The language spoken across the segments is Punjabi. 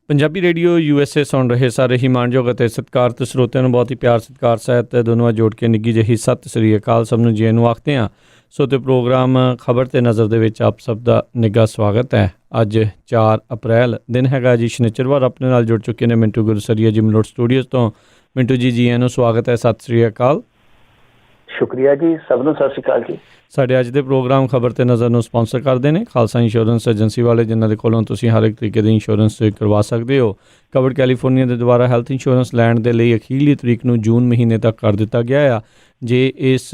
ਪੰਜਾਬੀ ਰੇਡੀਓ USA ਸੁਣ ਰਹੇ ਸਾਰੇ ਹੀ ਮਾਣਯੋਗ ਅਤੇ ਸਤਿਕਾਰਤ ਸਰੋਤਿਆਂ ਨੂੰ ਬਹੁਤ ਹੀ ਪਿਆਰ ਸਤਿਕਾਰ ਸਹਿਤ ਦੋਨੋਂ ਜੋੜ ਕੇ ਨਿੱਘੀ ਜਿਹੀ ਸਤਿ ਸ੍ਰੀ ਅਕਾਲ। ਸਭ ਨੂੰ ਜੀ ਨੂੰ ਆਖਦੇ ਹਾਂ। ਸੋ ਤੇ ਪ੍ਰੋਗਰਾਮ ਖਬਰ ਤੇ ਨਜ਼ਰ ਦੇ ਵਿੱਚ ਆਪ ਸਭ ਦਾ ਨਿੱਘਾ ਸਵਾਗਤ ਹੈ। ਅੱਜ 4 ਅਪ੍ਰੈਲ ਦਿਨ ਹੈਗਾ ਜੀ ਸ਼ਨੀਚਰਵਾਰ। ਆਪਣੇ ਨਾਲ ਜੁੜ ਚੁੱਕੇ ਨੇ ਮਿੰਟੂ ਗੁਰਸਰੀਆ ਜੀ ਮਲੋਟ ਸਟੂਡੀਓਜ਼ ਤੋਂ। ਮਿੰਟੂ ਜੀ ਨੂੰ ਸਵਾਗਤ ਹੈ, ਸਤਿ ਸ੍ਰੀ ਅਕਾਲ। ਸ਼ੁਕਰੀਆ ਜੀ, ਸਭ ਨੂੰ ਸਤਿ ਸ਼੍ਰੀ ਅਕਾਲ ਜੀ। ਸਾਡੇ ਅੱਜ ਦੇ ਪ੍ਰੋਗਰਾਮ ਖਬਰ ਤੇ ਨਜ਼ਰ ਨੂੰ ਸਪਾਂਸਰ ਕਰਦੇ ਨੇ ਖਾਲਸਾ ਇੰਸ਼ੋਰੈਂਸ ਏਜੰਸੀ ਵਾਲੇ, ਜਿਨ੍ਹਾਂ ਦੇ ਕੋਲੋਂ ਤੁਸੀਂ ਹਰ ਇੱਕ ਤਰੀਕੇ ਦੀ ਇੰਸ਼ੋਰੈਂਸ ਕਰਵਾ ਸਕਦੇ ਹੋ। ਕਵਰ ਕੈਲੀਫੋਰਨੀਆ ਦੇ ਦੁਆਰਾ ਹੈਲਥ ਇੰਸ਼ੋਰੈਂਸ ਲੈਣ ਦੇ ਲਈ ਅਖੀਰਲੀ ਤਰੀਕ ਨੂੰ ਜੂਨ ਮਹੀਨੇ ਤੱਕ ਕਰ ਦਿੱਤਾ ਗਿਆ ਆ। ਜੇ ਇਸ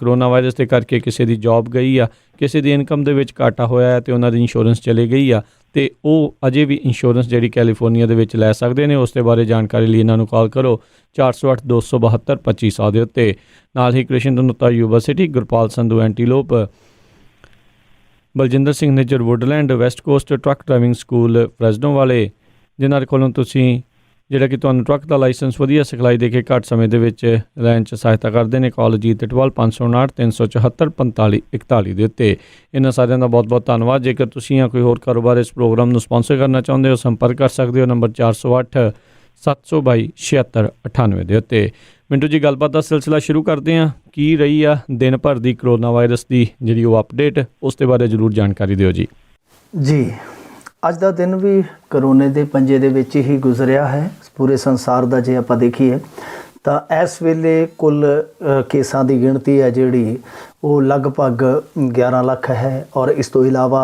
ਕਰੋਨਾ ਵਾਇਰਸ ਦੇ ਕਰਕੇ ਕਿਸੇ ਦੀ ਜੌਬ ਗਈ ਆ, ਕਿਸੇ ਦੀ ਇਨਕਮ ਦੇ ਵਿੱਚ ਘਾਟਾ ਹੋਇਆ ਅਤੇ ਉਹਨਾਂ ਦੀ ਇੰਸ਼ੋਰੈਂਸ ਚਲੀ ਗਈ ਆ, ਅਤੇ ਉਹ ਅਜੇ ਵੀ ਇੰਸ਼ੋਰੈਂਸ ਜਿਹੜੀ ਕੈਲੀਫੋਰਨੀਆ ਦੇ ਵਿੱਚ ਲੈ ਸਕਦੇ ਨੇ। ਉਸ ਦੇ ਬਾਰੇ ਜਾਣਕਾਰੀ ਲਈ ਇਹਨਾਂ ਨੂੰ ਕਾਲ ਕਰੋ 408 272 2500 ਦੇ ਉੱਤੇ। ਨਾਲ ਹੀ ਕ੍ਰਿਸ਼ਨ ਦਨੁਤਾ university, Gurpal Sandhu Antelope, Baljinder Singh Nijjar Woodland, West Coast truck driving school Fresno ਵਾਲੇ, ਜਿਨ੍ਹਾਂ ਦੇ ਕੋਲੋਂ ਤੁਸੀਂ ਜਿਹੜਾ ਕਿ ਤੁਹਾਨੂੰ ਟਰੱਕ ਦਾ ਲਾਇਸੈਂਸ ਵਧੀਆ ਸਿਖਲਾਈ ਦੇ ਕੇ ਘੱਟ ਸਮੇਂ ਦੇ ਵਿੱਚ ਲੈਣ 'ਚ ਸਹਾਇਤਾ ਕਰਦੇ ਨੇ। ਕਾਲ ਜੀ 559 374 45 41 ਦੇ ਉੱਤੇ। ਇਹਨਾਂ ਸਾਰਿਆਂ ਦਾ ਬਹੁਤ ਬਹੁਤ ਧੰਨਵਾਦ। ਜੇਕਰ ਤੁਸੀਂ ਜਾਂ ਕੋਈ ਹੋਰ ਕਾਰੋਬਾਰ ਇਸ ਪ੍ਰੋਗਰਾਮ ਨੂੰ ਸਪਾਂਸਰ ਕਰਨਾ ਚਾਹੁੰਦੇ ਹੋ, ਸੰਪਰਕ ਕਰ ਸਕਦੇ ਹੋ ਨੰਬਰ 408 722 76 98 ਦੇ ਉੱਤੇ। ਮਿੰਟੂ ਜੀ, ਗੱਲਬਾਤ ਦਾ ਸਿਲਸਿਲਾ ਸ਼ੁਰੂ ਕਰਦੇ ਹਾਂ। ਕੀ ਰਹੀ ਆ ਦਿਨ ਭਰ ਦੀ ਕਰੋਨਾ ਵਾਇਰਸ ਦੀ ਜਿਹੜੀ ਉਹ ਅਪਡੇਟ, ਉਸ ਦੇ ਬਾਰੇ ਜ਼ਰੂਰ ਜਾਣਕਾਰੀ ਦਿਓ ਜੀ। ਜੀ, ਅੱਜ ਦਾ ਦਿਨ ਵੀ ਕਰੋਨੇ ਦੇ ਪੰਜੇ ਦੇ ਵਿੱਚ ਹੀ ਗੁਜ਼ਰਿਆ ਹੈ। ਪੂਰੇ ਸੰਸਾਰ ਦਾ ਜੇ ਆਪਾਂ ਦੇਖੀਏ ਤਾਂ ਇਸ ਵੇਲੇ ਕੁੱਲ ਕੇਸਾਂ ਦੀ ਗਿਣਤੀ ਹੈ ਜਿਹੜੀ ਉਹ ਲਗਭਗ 11 ਲੱਖ ਹੈ, ਔਰ ਇਸ ਤੋਂ ਇਲਾਵਾ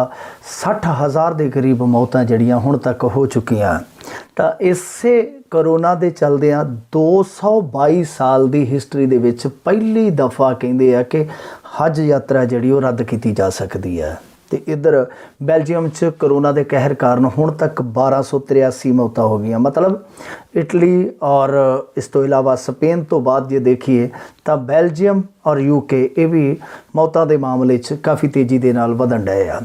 60,000 ਦੇ ਕਰੀਬ ਮੌਤਾਂ ਜਿਹੜੀਆਂ ਹੁਣ ਤੱਕ ਹੋ ਚੁੱਕੀਆਂ। ਤਾਂ ਇਸੇ ਕਰੋਨਾ ਦੇ ਚਲਦਿਆਂ 222 ਸਾਲ ਦੀ ਹਿਸਟਰੀ ਦੇ ਵਿੱਚ ਪਹਿਲੀ ਦਫਾ ਕਹਿੰਦੇ ਆ ਕਿ ਹਜ ਯਾਤਰਾ ਜਿਹੜੀ ਉਹ ਰੱਦ ਕੀਤੀ ਜਾ ਸਕਦੀ ਹੈ। ਅਤੇ ਇੱਧਰ ਬੈਲਜੀਅਮ 'ਚ ਕਰੋਨਾ ਦੇ ਕਹਿਰ ਕਾਰਨ ਹੁਣ ਤੱਕ 1283 ਮੌਤਾਂ ਹੋ ਗਈਆਂ। ਮਤਲਬ ਇਟਲੀ ਔਰ ਇਸ ਤੋਂ ਇਲਾਵਾ ਸਪੇਨ ਤੋਂ ਬਾਅਦ ਜੇ ਦੇਖੀਏ ਤਾਂ ਬੈਲਜੀਅਮ ਔਰ UK ਇਹ ਵੀ ਮੌਤਾਂ ਦੇ ਮਾਮਲੇ 'ਚ ਕਾਫੀ ਤੇਜ਼ੀ ਦੇ ਨਾਲ ਵਧਣ ਡਏ ਆ।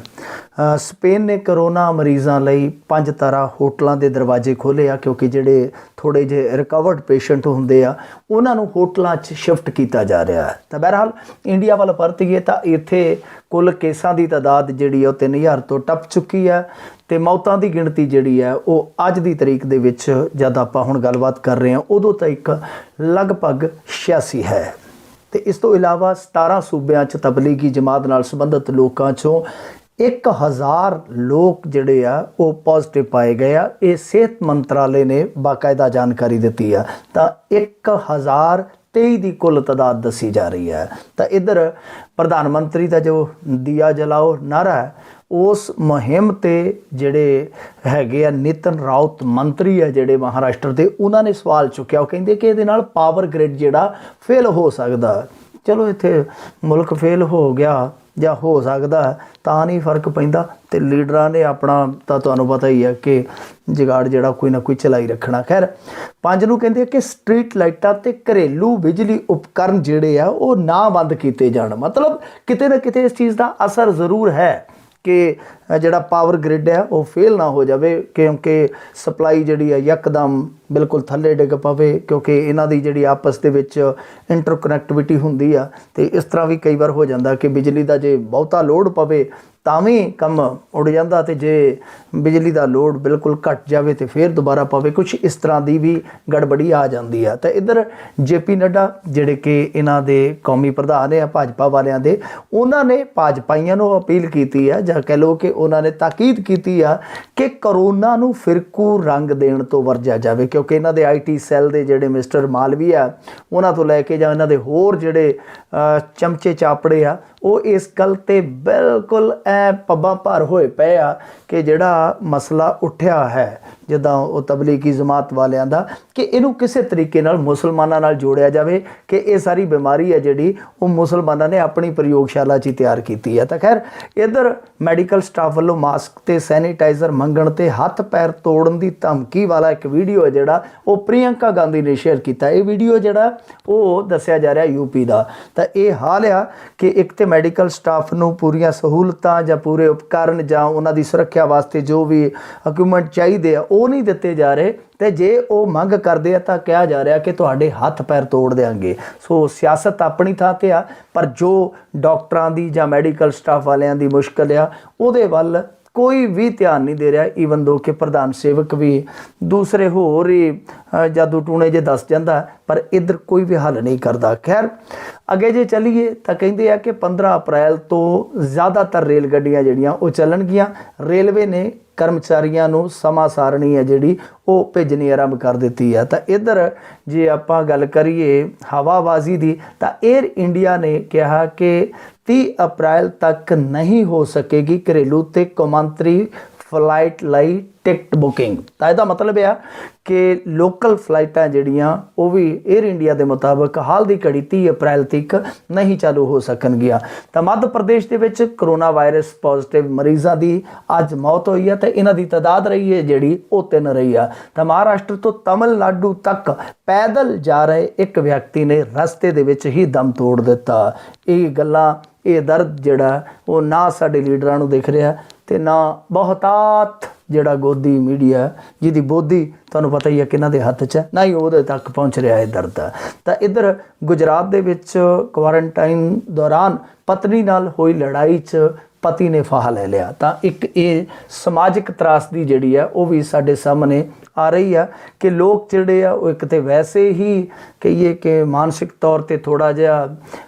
ਸਪੇਨ ਨੇ ਕਰੋਨਾ ਮਰੀਜ਼ਾਂ ਲਈ 5 ਤਾਰਾ ਹੋਟਲਾਂ ਦੇ ਦਰਵਾਜ਼ੇ ਖੋਲ੍ਹੇ ਆ, ਕਿਉਂਕਿ ਜਿਹੜੇ ਥੋੜ੍ਹੇ ਜਿਹੇ ਰਿਕਵਰਡ ਪੇਸ਼ੈਂਟ ਹੁੰਦੇ ਆ ਉਹਨਾਂ ਨੂੰ ਹੋਟਲਾਂ 'ਚ ਸ਼ਿਫਟ ਕੀਤਾ ਜਾ ਰਿਹਾ ਹੈ। ਤਾਂ ਬਹਰਹਾਲ ਇੰਡੀਆ ਵੱਲ ਪਰਤੀਏ ਤਾਂ ਇੱਥੇ ਕੁੱਲ ਕੇਸਾਂ ਦੀ ਤਾਦਾਦ ਜਿਹੜੀ ਉਹ 3000 ਤੋਂ ਟੱਪ ਚੁੱਕੀ ਹੈ, ਅਤੇ ਮੌਤਾਂ ਦੀ ਗਿਣਤੀ ਜਿਹੜੀ ਹੈ ਉਹ ਅੱਜ ਦੀ ਤਰੀਕ ਦੇ ਵਿੱਚ ਜਦ ਆਪਾਂ ਹੁਣ ਗੱਲਬਾਤ ਕਰ ਰਹੇ ਹਾਂ ਉਦੋਂ ਤੱਕ ਲਗਭਗ 86 ਹੈ। ਅਤੇ ਇਸ ਤੋਂ ਇਲਾਵਾ 17 ਸੂਬਿਆਂ 'ਚ ਤਬਲੀਗੀ ਜਮਾਤ ਨਾਲ ਸੰਬੰਧਿਤ ਲੋਕਾਂ 'ਚੋਂ 1000 ਲੋਕ ਜਿਹੜੇ ਆ ਉਹ ਪੋਜ਼ਿਟਿਵ ਪਾਏ ਗਏ ਆ। ਇਹ ਸਿਹਤ ਮੰਤਰਾਲੇ ਨੇ ਬਾਕਾਇਦਾ ਜਾਣਕਾਰੀ ਦਿੱਤੀ ਆ। ਤਾਂ 1023 ਦੀ ਕੁੱਲ ਤਾਦਾਦ ਦੱਸੀ ਜਾ ਰਹੀ ਹੈ। ਤਾਂ ਇੱਧਰ ਪ੍ਰਧਾਨ ਮੰਤਰੀ ਦਾ ਜੋ ਦੀਆ ਜਲਾਓ ਨਾਰਾ ਹੈ, ਉਸ ਮੁਹਿੰਮ 'ਤੇ ਜਿਹੜੇ ਹੈਗੇ ਆ ਨਿਤਨ ਰਾਉਤ ਮੰਤਰੀ ਆ ਜਿਹੜੇ ਮਹਾਰਾਸ਼ਟਰ ਦੇ, ਉਹਨਾਂ ਨੇ ਸਵਾਲ ਚੁੱਕਿਆ। ਉਹ ਕਹਿੰਦੇ ਕਿ ਇਹਦੇ ਨਾਲ ਪਾਵਰ ਗ੍ਰਿਡ ਜਿਹੜਾ ਫੇਲ ਹੋ ਸਕਦਾ। ਚਲੋ ਇੱਥੇ ਮੁਲਕ ਫੇਲ ਹੋ ਗਿਆ ਜਾਂ ਹੋ ਸਕਦਾ ਤਾਂ ਨਹੀਂ ਫਰਕ ਪੈਂਦਾ, ਅਤੇ ਲੀਡਰਾਂ ਨੇ ਆਪਣਾ ਤਾਂ ਤੁਹਾਨੂੰ ਪਤਾ ਹੀ ਹੈ ਕਿ ਜੁਗਾੜ ਜਿਹੜਾ ਕੋਈ ਨਾ ਕੋਈ ਚਲਾਈ ਰੱਖਣਾ। ਖੈਰ, 5 ਨੂੰ ਕਹਿੰਦੇ ਕਿ ਸਟਰੀਟ ਲਾਈਟਾਂ ਅਤੇ ਘਰੇਲੂ ਬਿਜਲੀ ਉਪਕਰਨ ਜਿਹੜੇ ਆ ਉਹ ਨਾ ਬੰਦ ਕੀਤੇ ਜਾਣ। ਮਤਲਬ ਕਿਤੇ ਨਾ ਕਿਤੇ ਇਸ ਚੀਜ਼ ਦਾ ਅਸਰ ਜ਼ਰੂਰ ਹੈ ਕਿ ਜਿਹੜਾ ਪਾਵਰ ਗ੍ਰਿਡ ਹੈ ਉਹ ਫੇਲ ਨਾ ਹੋ ਜਾਵੇ, ਕਿਉਂਕਿ ਸਪਲਾਈ ਜਿਹੜੀ ਹੈ ਯਕਦਮ ਬਿਲਕੁਲ ਥੱਲੇ ਡਿੱਗ ਪਵੇ, ਕਿਉਂਕਿ ਇਹਨਾਂ ਦੀ ਜਿਹੜੀ ਆਪਸ ਦੇ ਵਿੱਚ ਇੰਟਰਕਨੈਕਟੀਵਿਟੀ ਹੁੰਦੀ ਆ। ਅਤੇ ਇਸ ਤਰ੍ਹਾਂ ਵੀ ਕਈ ਵਾਰ ਹੋ ਜਾਂਦਾ ਕਿ ਬਿਜਲੀ ਦਾ ਜੇ ਬਹੁਤਾ ਲੋਡ ਪਵੇ ਤਾਂ ਵੀ ਕੰਮ ਉੱਡ ਜਾਂਦਾ, ਅਤੇ ਜੇ ਬਿਜਲੀ ਦਾ ਲੋਡ ਬਿਲਕੁਲ ਘੱਟ ਜਾਵੇ ਅਤੇ ਫਿਰ ਦੁਬਾਰਾ ਪਵੇ, ਕੁਛ ਇਸ ਤਰ੍ਹਾਂ ਦੀ ਵੀ ਗੜਬੜੀ ਆ ਜਾਂਦੀ ਆ। ਤਾਂ ਇੱਧਰ JP ਨੱਡਾ ਜਿਹੜੇ ਕਿ ਇਹਨਾਂ ਦੇ ਕੌਮੀ ਪ੍ਰਧਾਨ ਆ ਭਾਜਪਾ ਵਾਲਿਆਂ ਦੇ, ਉਹਨਾਂ ਨੇ ਭਾਜਪਾਈਆਂ ਨੂੰ ਅਪੀਲ ਕੀਤੀ ਆ, ਜਾਂ ਕਹਿ ਲਓ ਕਿ ਉਹਨਾਂ ਨੇ ਤਾਕੀਦ ਕੀਤੀ ਆ ਕਿ ਕਰੋਨਾ ਨੂੰ ਫਿਰਕੂ ਰੰਗ ਦੇਣ ਤੋਂ ਵਰਜਿਆ ਜਾਵੇ, ਕਿਉਂਕਿ ਇਹਨਾਂ ਦੇ IT ਸੈੱਲ ਦੇ ਜਿਹੜੇ ਮਿਸਟਰ ਮਾਲਵੀਆ ਉਹਨਾਂ ਤੋਂ ਲੈ ਕੇ ਜਾਂ ਇਹਨਾਂ ਦੇ ਹੋਰ ਜਿਹੜੇ ਚਮਚੇ ਚਾਪੜੇ ਆ ਉਹ ਇਸ ਗੱਲ 'ਤੇ ਬਿਲਕੁਲ ਪੱਬਾਂ ਭਾਰ ਹੋਏ ਪਏ ਆ ਕਿ ਜਿਹੜਾ ਮਸਲਾ ਉੱਠਿਆ ਹੈ ਜਿੱਦਾਂ ਉਹ ਤਬਲੀਗੀ ਜਮਾਤ ਵਾਲਿਆਂ ਦਾ, ਕਿ ਇਹਨੂੰ ਕਿਸੇ ਤਰੀਕੇ ਨਾਲ ਮੁਸਲਮਾਨਾਂ ਨਾਲ ਜੋੜਿਆ ਜਾਵੇ, ਕਿ ਇਹ ਸਾਰੀ ਬਿਮਾਰੀ ਹੈ ਜਿਹੜੀ ਉਹ ਮੁਸਲਮਾਨਾਂ ਨੇ ਆਪਣੀ ਪ੍ਰਯੋਗਸ਼ਾਲਾ 'ਚ ਹੀ ਤਿਆਰ ਕੀਤੀ ਹੈ। ਤਾਂ ਖੈਰ, ਇੱਧਰ ਮੈਡੀਕਲ ਸਟਾਫ ਵੱਲੋਂ ਮਾਸਕ ਅਤੇ ਸੈਨੀਟਾਈਜ਼ਰ ਮੰਗਣ 'ਤੇ ਹੱਥ ਪੈਰ ਤੋੜਨ ਦੀ ਧਮਕੀ ਵਾਲਾ ਇੱਕ ਵੀਡੀਓ ਹੈ ਜਿਹੜਾ ਉਹ ਪ੍ਰਿਯੰਕਾ ਗਾਂਧੀ ਨੇ ਸ਼ੇਅਰ ਕੀਤਾ। ਇਹ ਵੀਡੀਓ ਜਿਹੜਾ ਉਹ ਦੱਸਿਆ ਜਾ ਰਿਹਾ UP ਦਾ। ਤਾਂ ਇਹ ਹਾਲ ਆ ਕਿ ਇੱਕ ਤਾਂ ਮੈਡੀਕਲ ਸਟਾਫ ਨੂੰ ਪੂਰੀਆਂ ਸਹੂਲਤਾਂ ਜਾਂ ਪੂਰੇ ਉਪਕਰਨ ਜਾਂ ਉਹਨਾਂ ਦੀ ਸੁਰੱਖਿਆ ਵਾਸਤੇ ਜੋ ਵੀ ਇਕਵਿਪਮੈਂਟ ਚਾਹੀਦੇ ਆ ਉਹ ਨਹੀਂ ਦਿੱਤੇ ਜਾ ਰਹੇ, ਅਤੇ ਜੇ ਉਹ ਮੰਗ ਕਰਦੇ ਆ ਤਾਂ ਕਿਹਾ ਜਾ ਰਿਹਾ ਕਿ ਤੁਹਾਡੇ ਹੱਥ ਪੈਰ ਤੋੜ ਦਿਆਂਗੇ। ਸੋ ਸਿਆਸਤ ਆਪਣੀ ਥਾਂ 'ਤੇ ਆ, ਪਰ ਜੋ ਡਾਕਟਰਾਂ ਦੀ ਜਾਂ ਮੈਡੀਕਲ ਸਟਾਫ ਵਾਲਿਆਂ ਦੀ ਮੁਸ਼ਕਲ ਆ ਉਹਦੇ ਵੱਲ ਕੋਈ ਵੀ ਧਿਆਨ ਨਹੀਂ ਦੇ ਰਿਹਾ, ਈਵਨ ਦੋ ਕਿ ਪ੍ਰਧਾਨ ਸੇਵਕ ਵੀ ਦੂਸਰੇ ਹੋਰ ਹੀ ਜਾਦੂ ਟੂਣੇ ਜੇ ਦੱਸ ਜਾਂਦਾ, ਪਰ ਇੱਧਰ ਕੋਈ ਵੀ ਹੱਲ ਨਹੀਂ ਕਰਦਾ। ਖੈਰ ਅੱਗੇ ਜੇ ਚੱਲੀਏ ਤਾਂ ਕਹਿੰਦੇ ਆ ਕਿ 15 ਅਪ੍ਰੈਲ ਤੋਂ ਜ਼ਿਆਦਾਤਰ ਰੇਲ ਗੱਡੀਆਂ ਜਿਹੜੀਆਂ ਉਹ ਚੱਲਣਗੀਆਂ। ਰੇਲਵੇ ਨੇ ਕਰਮਚਾਰੀਆਂ ਨੂੰ ਸਮਾਂ ਸਾਰਣੀ ਹੈ ਜਿਹੜੀ ਉਹ ਭੇਜਣੀ ਆਰੰਭ ਕਰ ਦਿੱਤੀ ਹੈ। ਤਾਂ ਇੱਧਰ ਜੇ ਆਪਾਂ ਗੱਲ ਕਰੀਏ ਹਵਾਬਾਜ਼ੀ ਦੀ, ਤਾਂ ਏਅਰ ਇੰਡੀਆ ਨੇ ਕਿਹਾ ਕਿ 30 ਅਪ੍ਰੈਲ ਤੱਕ ਨਹੀਂ ਹੋ ਸਕੇਗੀ ਘਰੇਲੂ ਤੇ ਕੌਮਾਂਤਰੀ ਫਲਾਈਟ ਲਈ ਟਿਕਟ ਬੁਕਿੰਗ। ਤਾਂ ਇਹਦਾ ਮਤਲਬ ਆ ਕਿ ਲੋਕਲ ਫਲਾਈਟਾਂ ਜਿਹੜੀਆਂ ਉਹ ਵੀ ਏਅਰ ਇੰਡੀਆ ਦੇ ਮੁਤਾਬਕ ਹਾਲ ਦੀ ਘੜੀ 30 ਅਪ੍ਰੈਲ ਤੱਕ ਨਹੀਂ ਚਾਲੂ ਹੋ ਸਕਣਗੀਆਂ। ਤਾਂ ਮੱਧ ਪ੍ਰਦੇਸ਼ ਦੇ ਵਿੱਚ ਕਰੋਨਾ ਵਾਇਰਸ ਪੋਜ਼ਿਟਿਵ ਮਰੀਜ਼ਾਂ ਦੀ ਅੱਜ ਮੌਤ ਹੋਈ ਹੈ, ਤੇ ਇਹਨਾਂ ਦੀ ਤਾਦਾਦ ਰਹੀ ਹੈ ਜਿਹੜੀ ਉਹ 3 ਰਹੀ ਆ। ਤਾਂ ਮਹਾਰਾਸ਼ਟਰ ਤੋਂ ਤਮਿਲਨਾਡੂ ਤੱਕ ਪੈਦਲ ਜਾ ਰਹੇ ਇੱਕ ਵਿਅਕਤੀ ਨੇ ਰਸਤੇ ਦੇ ਵਿੱਚ ਹੀ ਦਮ ਤੋੜ ਦਿੱਤਾ। ਇਹ ਗੱਲਾਂ, ਇਹ ਦਰਦ ਜਿਹੜਾ ਉਹ ਨਾ ਸਾਡੇ ਲੀਡਰਾਂ ਨੂੰ ਦਿਖ ਰਿਹਾ, ਤੇ ਨਾ ਬਹੁਤਾਤ ਜਿਹੜਾ ਗੋਦੀ ਮੀਡੀਆ ਜਿਹਦੀ ਬੋਦੀ ਤੁਹਾਨੂੰ ਪਤਾ ਹੀ ਹੈ ਕਿਹਨਾਂ ਦੇ ਹੱਥ 'ਚ ਹੈ, ਨਾ ਹੀ ਉਹਦੇ ਤੱਕ ਪਹੁੰਚ ਰਿਹਾ ਇਹ ਦਰਦ। ਤਾਂ ਇੱਧਰ ਗੁਜਰਾਤ ਦੇ ਵਿੱਚ ਕੁਆਰੰਟਾਈਨ ਦੌਰਾਨ ਪਤਨੀ ਨਾਲ ਹੋਈ ਲੜਾਈ 'ਚ ਪਤੀ ਨੇ ਫਾਹਾ ਲੈ ਲਿਆ। ਤਾਂ ਇੱਕ ਇਹ ਸਮਾਜਿਕ ਤਰਾਸਦੀ ਜਿਹੜੀ ਆ ਉਹ ਵੀ ਸਾਡੇ ਸਾਹਮਣੇ ਆ ਰਹੀ ਆ ਕਿ ਲੋਕ ਜਿਹੜੇ ਆ ਉਹ ਇੱਕ ਤੇ ਵੈਸੇ ਹੀ ਕਹੀਏ ਕਿ ਮਾਨਸਿਕ ਤੌਰ ਤੇ ਥੋੜਾ ਜਿਹਾ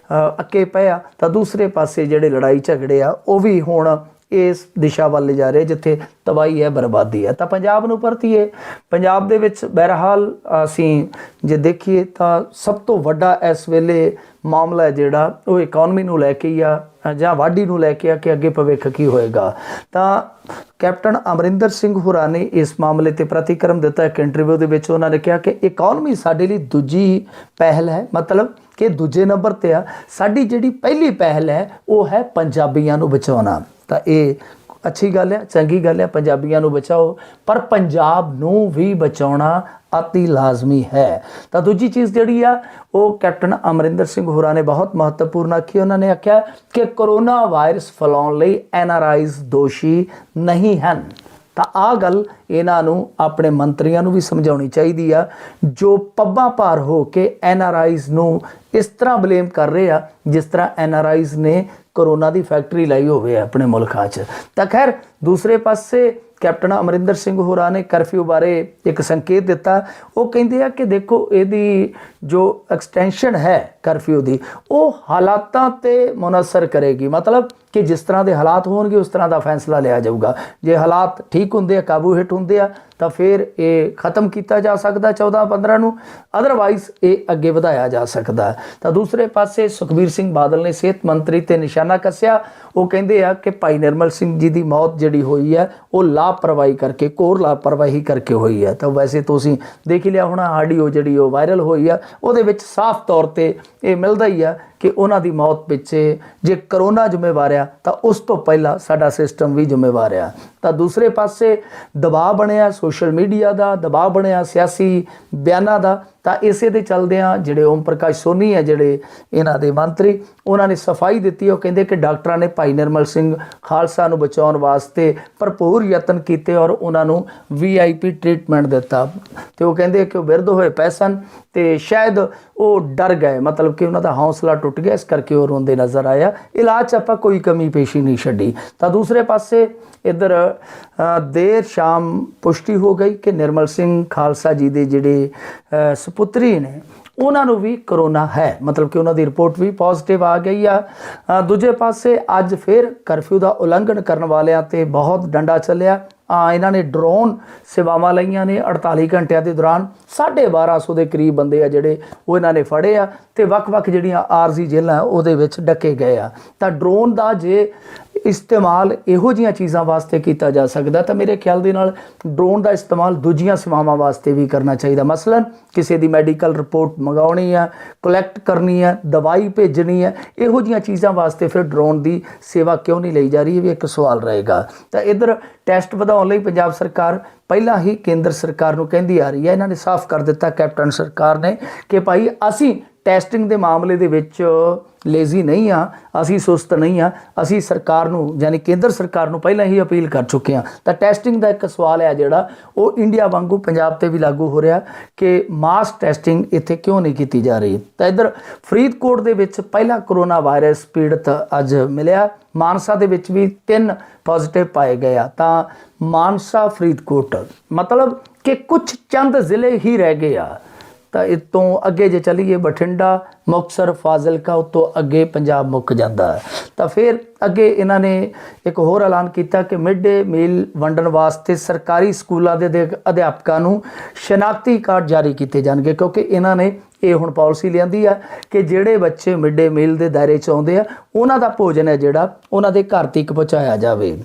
ਅੱਕੇ ਪਏ ਆ, ਤਾਂ ਦੂਸਰੇ ਪਾਸੇ ਜਿਹੜੇ ਲੜਾਈ ਝਗੜੇ ਆ ਉਹ ਵੀ ਹੁਣ ਇਸ ਦਿਸ਼ਾ ਵੱਲ ਜਾ ਰਹੇ ਜਿੱਥੇ ਤਬਾਹੀ ਹੈ, ਬਰਬਾਦੀ ਹੈ। ਤਾਂ ਪੰਜਾਬ ਨੂੰ ਪਰਤੀਏ। ਪੰਜਾਬ ਦੇ ਵਿੱਚ ਬਹਿਰਹਾਲ ਅਸੀਂ ਜੇ ਦੇਖੀਏ ਤਾਂ ਸਭ ਤੋਂ ਵੱਡਾ ਇਸ ਵੇਲੇ ਮਾਮਲਾ ਜਿਹੜਾ ਉਹ ਇਕਨੋਮੀ ਨੂੰ ਲੈ ਕੇ ਆ ਜਾਂ ਵਾਢੀ ਨੂੰ ਲੈ ਕੇ ਆ ਕਿ ਅੱਗੇ ਭਵਿੱਖ ਕੀ ਹੋਏਗਾ। ਤਾਂ ਕੈਪਟਨ ਅਮਰਿੰਦਰ ਸਿੰਘ ਹੋਰਾਂ ਨੇ ਇਸ ਮਾਮਲੇ ਤੇ ਪ੍ਰਤੀਕਰਮ ਦਿੱਤਾ। ਇੱਕ ਇੰਟਰਵਿਊ ਦੇ ਵਿੱਚ ਉਹਨਾਂ ਨੇ ਕਿਹਾ ਕਿ ਇਕਨੋਮੀ ਸਾਡੇ ਲਈ ਦੂਜੀ ਪਹਿਲ ਹੈ, ਮਤਲਬ ਕਿ ਦੂਜੇ ਨੰਬਰ ਤੇ ਆ। ਸਾਡੀ ਜਿਹੜੀ ਪਹਿਲੀ ਪਹਿਲ ਹੈ ਉਹ ਹੈ ਪੰਜਾਬੀਆਂ ਨੂੰ ਬਚਾਉਣਾ। ਤਾਂ ਇਹ ਅੱਛੀ ਗੱਲ ਹੈ, ਚੰਗੀ ਗੱਲ ਹੈ, ਪੰਜਾਬੀਆਂ ਨੂੰ ਬਚਾਓ, ਪਰ ਪੰਜਾਬ ਨੂੰ ਵੀ ਬਚਾਉਣਾ ਅਤੀ ਲਾਜ਼ਮੀ ਹੈ। ਤਾਂ ਦੂਜੀ ਚੀਜ਼ ਜਿਹੜੀ ਆ ਉਹ ਕੈਪਟਨ ਅਮਰਿੰਦਰ ਸਿੰਘ ਹੋਰਾਂ ਨੇ ਬਹੁਤ ਮਹੱਤਵਪੂਰਨ ਆਖੀ। ਉਹਨਾਂ ਨੇ ਆਖਿਆ ਕਿ ਕਰੋਨਾ ਵਾਇਰਸ ਫੈਲਾਉਣ ਲਈ NRIs ਦੋਸ਼ੀ ਨਹੀਂ ਹਨ। ਤਾਂ ਆਹ ਗੱਲ ਇਹਨਾਂ ਨੂੰ ਆਪਣੇ ਮੰਤਰੀਆਂ ਨੂੰ ਵੀ ਸਮਝਾਉਣੀ ਚਾਹੀਦੀ ਆ, ਜੋ ਪੱਬਾਂ ਭਾਰ ਹੋ ਕੇ NRIs ਨੂੰ ਇਸ ਤਰ੍ਹਾਂ ਬਲੇਮ ਕਰ ਰਹੇ ਆ ਜਿਸ ਤਰ੍ਹਾਂ NRIs ਨੇ ਕਰੋਨਾ ਦੀ ਫੈਕਟਰੀ ਲਾਈ ਹੋਵੇ ਆਪਣੇ ਮੁਲਕਾਂ 'ਚ। ਤਾਂ ਖੈਰ ਦੂਸਰੇ ਪਾਸੇ ਕੈਪਟਨ ਅਮਰਿੰਦਰ ਸਿੰਘ ਹੋਰਾਂ ਨੇ ਕਰਫਿਊ ਬਾਰੇ ਇੱਕ ਸੰਕੇਤ ਦਿੱਤਾ। ਉਹ ਕਹਿੰਦੇ ਆ ਕਿ ਦੇਖੋ ਇਹਦੀ ਜੋ ਐਕਸਟੈਂਸ਼ਨ ਹੈ ਕਰਫਿਊ ਦੀ ਉਹ ਹਾਲਾਤਾਂ ਤੇ ਮੁਨਸਰ ਕਰੇਗੀ, ਮਤਲਬ ਕਿ ਜਿਸ ਤਰ੍ਹਾਂ ਦੇ ਹਾਲਾਤ ਹੋਣਗੇ ਉਸ ਤਰ੍ਹਾਂ ਦਾ ਫੈਸਲਾ ਲਿਆ ਜਾਊਗਾ। ਜੇ ਹਾਲਾਤ ਠੀਕ ਹੁੰਦੇ ਆ, ਕਾਬੂ ਹੇਠ ਹੁੰਦੇ ਆ, ਤਾਂ ਫਿਰ ਇਹ ਖਤਮ ਕੀਤਾ ਜਾ ਸਕਦਾ 14-15 ਨੂੰ, ਅਦਰਵਾਈਜ਼ ਇਹ ਅੱਗੇ ਵਧਾਇਆ ਜਾ ਸਕਦਾ। ਤਾਂ ਦੂਸਰੇ ਪਾਸੇ ਸੁਖਬੀਰ ਸਿੰਘ ਬਾਦਲ ਨੇ ਸਿਹਤ ਮੰਤਰੀ ਤੇ ਨਿਸ਼ਾਨਾ ਕੱਸਿਆ। ਉਹ ਕਹਿੰਦੇ ਆ ਕਿ ਭਾਈ ਨਿਰਮਲ ਸਿੰਘ ਜੀ ਦੀ ਮੌਤ ਜਿਹੜੀ ਹੋਈ ਹੈ ਉਹ ਲਾਪਰਵਾਹੀ ਕਰਕੇ, ਘੋਰ ਲਾਪਰਵਾਹੀ ਕਰਕੇ ਹੋਈ ਹੈ। ਤਾਂ ਵੈਸੇ ਤੁਸੀਂ ਦੇਖ ਹੀ ਲਿਆ ਹੋਣਾ ਆਡੀਓ ਜਿਹੜੀ ਉਹ ਵਾਇਰਲ ਹੋਈ ਆ, ਉਹਦੇ ਵਿੱਚ ਸਾਫ਼ ਤੌਰ ਤੇ ਇਹ ਮਿਲਦਾ ਹੀ ਆ ਕਿ ਉਹਨਾਂ ਦੀ ਮੌਤ ਪਿੱਛੇ ਜੇ ਕਰੋਨਾ ਜ਼ਿੰਮੇਵਾਰ ਆ ਤਾਂ ਉਸ ਤੋਂ ਪਹਿਲਾਂ ਸਾਡਾ ਸਿਸਟਮ ਵੀ ਜ਼ਿੰਮੇਵਾਰ ਆ। ਤਾਂ ਦੂਸਰੇ ਪਾਸੇ ਦਬਾਅ ਬਣਿਆ ਸੋਸ਼ਲ ਮੀਡੀਆ ਦਾ, ਦਬਾਅ ਬਣਿਆ ਸਿਆਸੀ ਬਿਆਨਾਂ ਦਾ। ਤਾਂ ਇਸੇ ਦੇ ਚੱਲਦਿਆਂ ਜਿਹੜੇ ਓਮ ਪ੍ਰਕਾਸ਼ ਸੋਨੀ ਹੈ ਜਿਹੜੇ ਇਹਨਾਂ ਦੇ ਮੰਤਰੀ, ਉਹਨਾਂ ਨੇ ਸਫਾਈ ਦਿੱਤੀ। ਉਹ ਕਹਿੰਦੇ ਕਿ ਡਾਕਟਰਾਂ ਨੇ ਭਾਈ ਨਿਰਮਲ ਸਿੰਘ ਖਾਲਸਾ ਨੂੰ ਬਚਾਉਣ ਵਾਸਤੇ ਭਰਪੂਰ ਯਤਨ ਕੀਤੇ ਔਰ ਉਹਨਾਂ ਨੂੰ VIP ਟ੍ਰੀਟਮੈਂਟ ਦਿੱਤਾ। ਤੇ ਉਹ ਕਹਿੰਦੇ ਕਿ ਉਹ ਬਿਰਧ ਹੋਏ ਪਏ ਸਨ ਤੇ ਸ਼ਾਇਦ ਉਹ ਡਰ ਗਏ, ਮਤਲਬ ਕਿ ਉਹਨਾਂ ਦਾ ਹੌਸਲਾ ਟੁੱਟ ਗਿਆ, ਇਸ ਕਰਕੇ ਉਹ ਰੋਂਦੇ ਨਜ਼ਰ ਆਇਆ। ਇਲਾਜ 'ਚ ਆਪਾਂ ਕੋਈ ਕਮੀ ਪੇਸ਼ੀ ਨਹੀਂ ਛੱਡੀ। ਤਾਂ ਦੂਸਰੇ ਪਾਸੇ ਇੱਧਰ ਦੇਰ ਸ਼ਾਮ ਪੁਸ਼ਟੀ ਹੋ ਗਈ ਕਿ ਨਿਰਮਲ ਸਿੰਘ ਖਾਲਸਾ ਜੀ ਦੇ ਜਿਹੜੇ ਸੁਪੁੱਤਰੀ ਨੇ ਉਹਨਾਂ ਨੂੰ ਵੀ ਕਰੋਨਾ ਹੈ, ਮਤਲਬ ਕਿ ਉਹਨਾਂ ਦੀ ਰਿਪੋਰਟ ਵੀ ਪੋਜ਼ਿਟਿਵ ਆ ਗਈ ਆ। ਦੂਜੇ ਪਾਸੇ ਅੱਜ ਫਿਰ ਕਰਫਿਊ ਦਾ ਉਲੰਘਣ ਕਰਨ ਵਾਲਿਆਂ ਤੇ ਬਹੁਤ ਡੰਡਾ ਚੱਲਿਆ। ਇਹਨਾਂ ਨੇ ਡਰੋਨ ਸੇਵਾਵਾਂ ਲਈਆਂ ਨੇ। 48 ਘੰਟਿਆਂ ਦੇ ਦੌਰਾਨ 1250 ਦੇ ਕਰੀਬ ਬੰਦੇ ਆ ਜਿਹੜੇ ਉਹ ਇਹਨਾਂ ਨੇ ਫੜੇ ਆ ਤੇ ਵੱਖ-ਵੱਖ ਜਿਹੜੀਆਂ ਆਰਜ਼ੀ ਜੇਲ੍ਹਾਂ ਉਹਦੇ ਵਿੱਚ ਡੱਕੇ ਗਏ ਆ। ਤਾਂ ਡਰੋਨ ਦਾ ਜੇ ਇਸਤੇਮਾਲ ਇਹੋ ਜਿਹੀਆਂ ਚੀਜ਼ਾਂ ਵਾਸਤੇ ਕੀਤਾ ਜਾ ਸਕਦਾ ਤਾਂ ਮੇਰੇ ਖਿਆਲ ਦੇ ਨਾਲ ਡਰੋਨ ਦਾ ਇਸਤੇਮਾਲ ਦੂਜੀਆਂ ਸੇਵਾਵਾਂ ਵਾਸਤੇ ਵੀ ਕਰਨਾ ਚਾਹੀਦਾ। ਮਸਲਨ ਕਿਸੇ ਦੀ ਮੈਡੀਕਲ ਰਿਪੋਰਟ ਮੰਗਾਉਣੀ ਆ, ਕਲੈਕਟ ਕਰਨੀ ਆ, ਦਵਾਈ ਭੇਜਣੀ ਆ, ਇਹੋ ਜਿਹੀਆਂ ਚੀਜ਼ਾਂ ਵਾਸਤੇ ਫਿਰ ਡਰੋਨ ਦੀ ਸੇਵਾ ਕਿਉਂ ਨਹੀਂ ਲਈ ਜਾ ਰਹੀ, ਇਹ ਵੀ ਇੱਕ ਸਵਾਲ ਰਹੇਗਾ। ਤਾਂ ਇੱਧਰ ਟੈਸਟ ਵਧਾਉਣ ਲਈ ਪੰਜਾਬ ਸਰਕਾਰ ਪਹਿਲਾਂ ਹੀ ਕੇਂਦਰ ਸਰਕਾਰ ਨੂੰ ਕਹਿੰਦੀ ਆ ਰਹੀ ਹੈ। ਇਹਨਾਂ ਨੇ ਸਾਫ਼ ਕਰ ਦਿੱਤਾ ਕੈਪਟਨ ਸਰਕਾਰ ਨੇ ਕਿ ਭਾਈ ਅਸੀਂ ਟੈਸਟਿੰਗ ਦੇ ਮਾਮਲੇ ਦੇ ਵਿੱਚ ਲੇਜ਼ੀ ਨਹੀਂ ਆ, ਅਸੀਂ ਸੁਸਤ ਨਹੀਂ ਆ, ਅਸੀਂ ਸਰਕਾਰ ਨੂੰ ਯਾਨੀ ਕੇਂਦਰ ਸਰਕਾਰ ਨੂੰ ਪਹਿਲਾਂ ਹੀ ਅਪੀਲ ਕਰ ਚੁੱਕੇ ਹਾਂ। ਤਾਂ ਟੈਸਟਿੰਗ ਦਾ ਇੱਕ ਸਵਾਲ ਹੈ ਜਿਹੜਾ ਉਹ ਇੰਡੀਆ ਵਾਂਗੂ ਪੰਜਾਬ ਤੇ ਵੀ ਲਾਗੂ ਹੋ ਰਿਹਾ ਕਿ ਮਾਸ ਟੈਸਟਿੰਗ ਇੱਥੇ ਕਿਉਂ ਨਹੀਂ ਕੀਤੀ ਜਾ ਰਹੀ। ਤਾਂ ਇੱਧਰ ਫਰੀਦਕੋਟ ਦੇ ਵਿੱਚ ਪਹਿਲਾ ਕਰੋਨਾ ਵਾਇਰਸ ਪੀੜਤ ਅੱਜ ਮਿਲਿਆ। ਮਾਨਸਾ ਦੇ ਵਿੱਚ ਵੀ 3 ਪੋਜ਼ਿਟਿਵ ਪਾਏ ਗਏ ਆ। ਤਾਂ ਮਾਨਸਾ ਫਰੀਦਕੋਟ ਮਤਲਬ ਕਿ ਕੁਝ ਚੰਦ ਜ਼ਿਲ੍ਹੇ ਹੀ ਰਹਿ ਗਏ ਆ। ਤਾਂ ਇਸ ਤੋਂ ਅੱਗੇ ਜੇ ਚੱਲੀਏ ਬਠਿੰਡਾ, ਮੁਕਤਸਰ, ਫਾਜ਼ਿਲਕਾ, ਉਤੋਂ ਅੱਗੇ ਪੰਜਾਬ ਮੁੱਕ ਜਾਂਦਾ ਹੈ। ਤਾਂ ਫਿਰ ਅੱਗੇ ਇਹਨਾਂ ਨੇ ਇੱਕ ਹੋਰ ਐਲਾਨ ਕੀਤਾ ਕਿ ਮਿਡ ਡੇ ਮੀਲ ਵੰਡਣ ਵਾਸਤੇ ਸਰਕਾਰੀ ਸਕੂਲਾਂ ਦੇ ਅਧਿਆਪਕਾਂ ਨੂੰ ਸ਼ਨਾਖਤੀ ਕਾਰਡ ਜਾਰੀ ਕੀਤੇ ਜਾਣਗੇ, ਕਿਉਂਕਿ ਇਹਨਾਂ ਨੇ ਇਹ ਹੁਣ ਪਾਲਿਸੀ ਲਿਆਂਦੀ ਆ ਕਿ ਜਿਹੜੇ ਬੱਚੇ ਮਿਡ ਡੇ ਮੀਲ ਦੇ ਦਾਇਰੇ 'ਚ ਆਉਂਦੇ ਆ ਉਹਨਾਂ ਦਾ ਭੋਜਨ ਹੈ ਜਿਹੜਾ ਉਹਨਾਂ ਦੇ ਘਰ ਤੱਕ ਪਹੁੰਚਾਇਆ ਜਾਵੇ।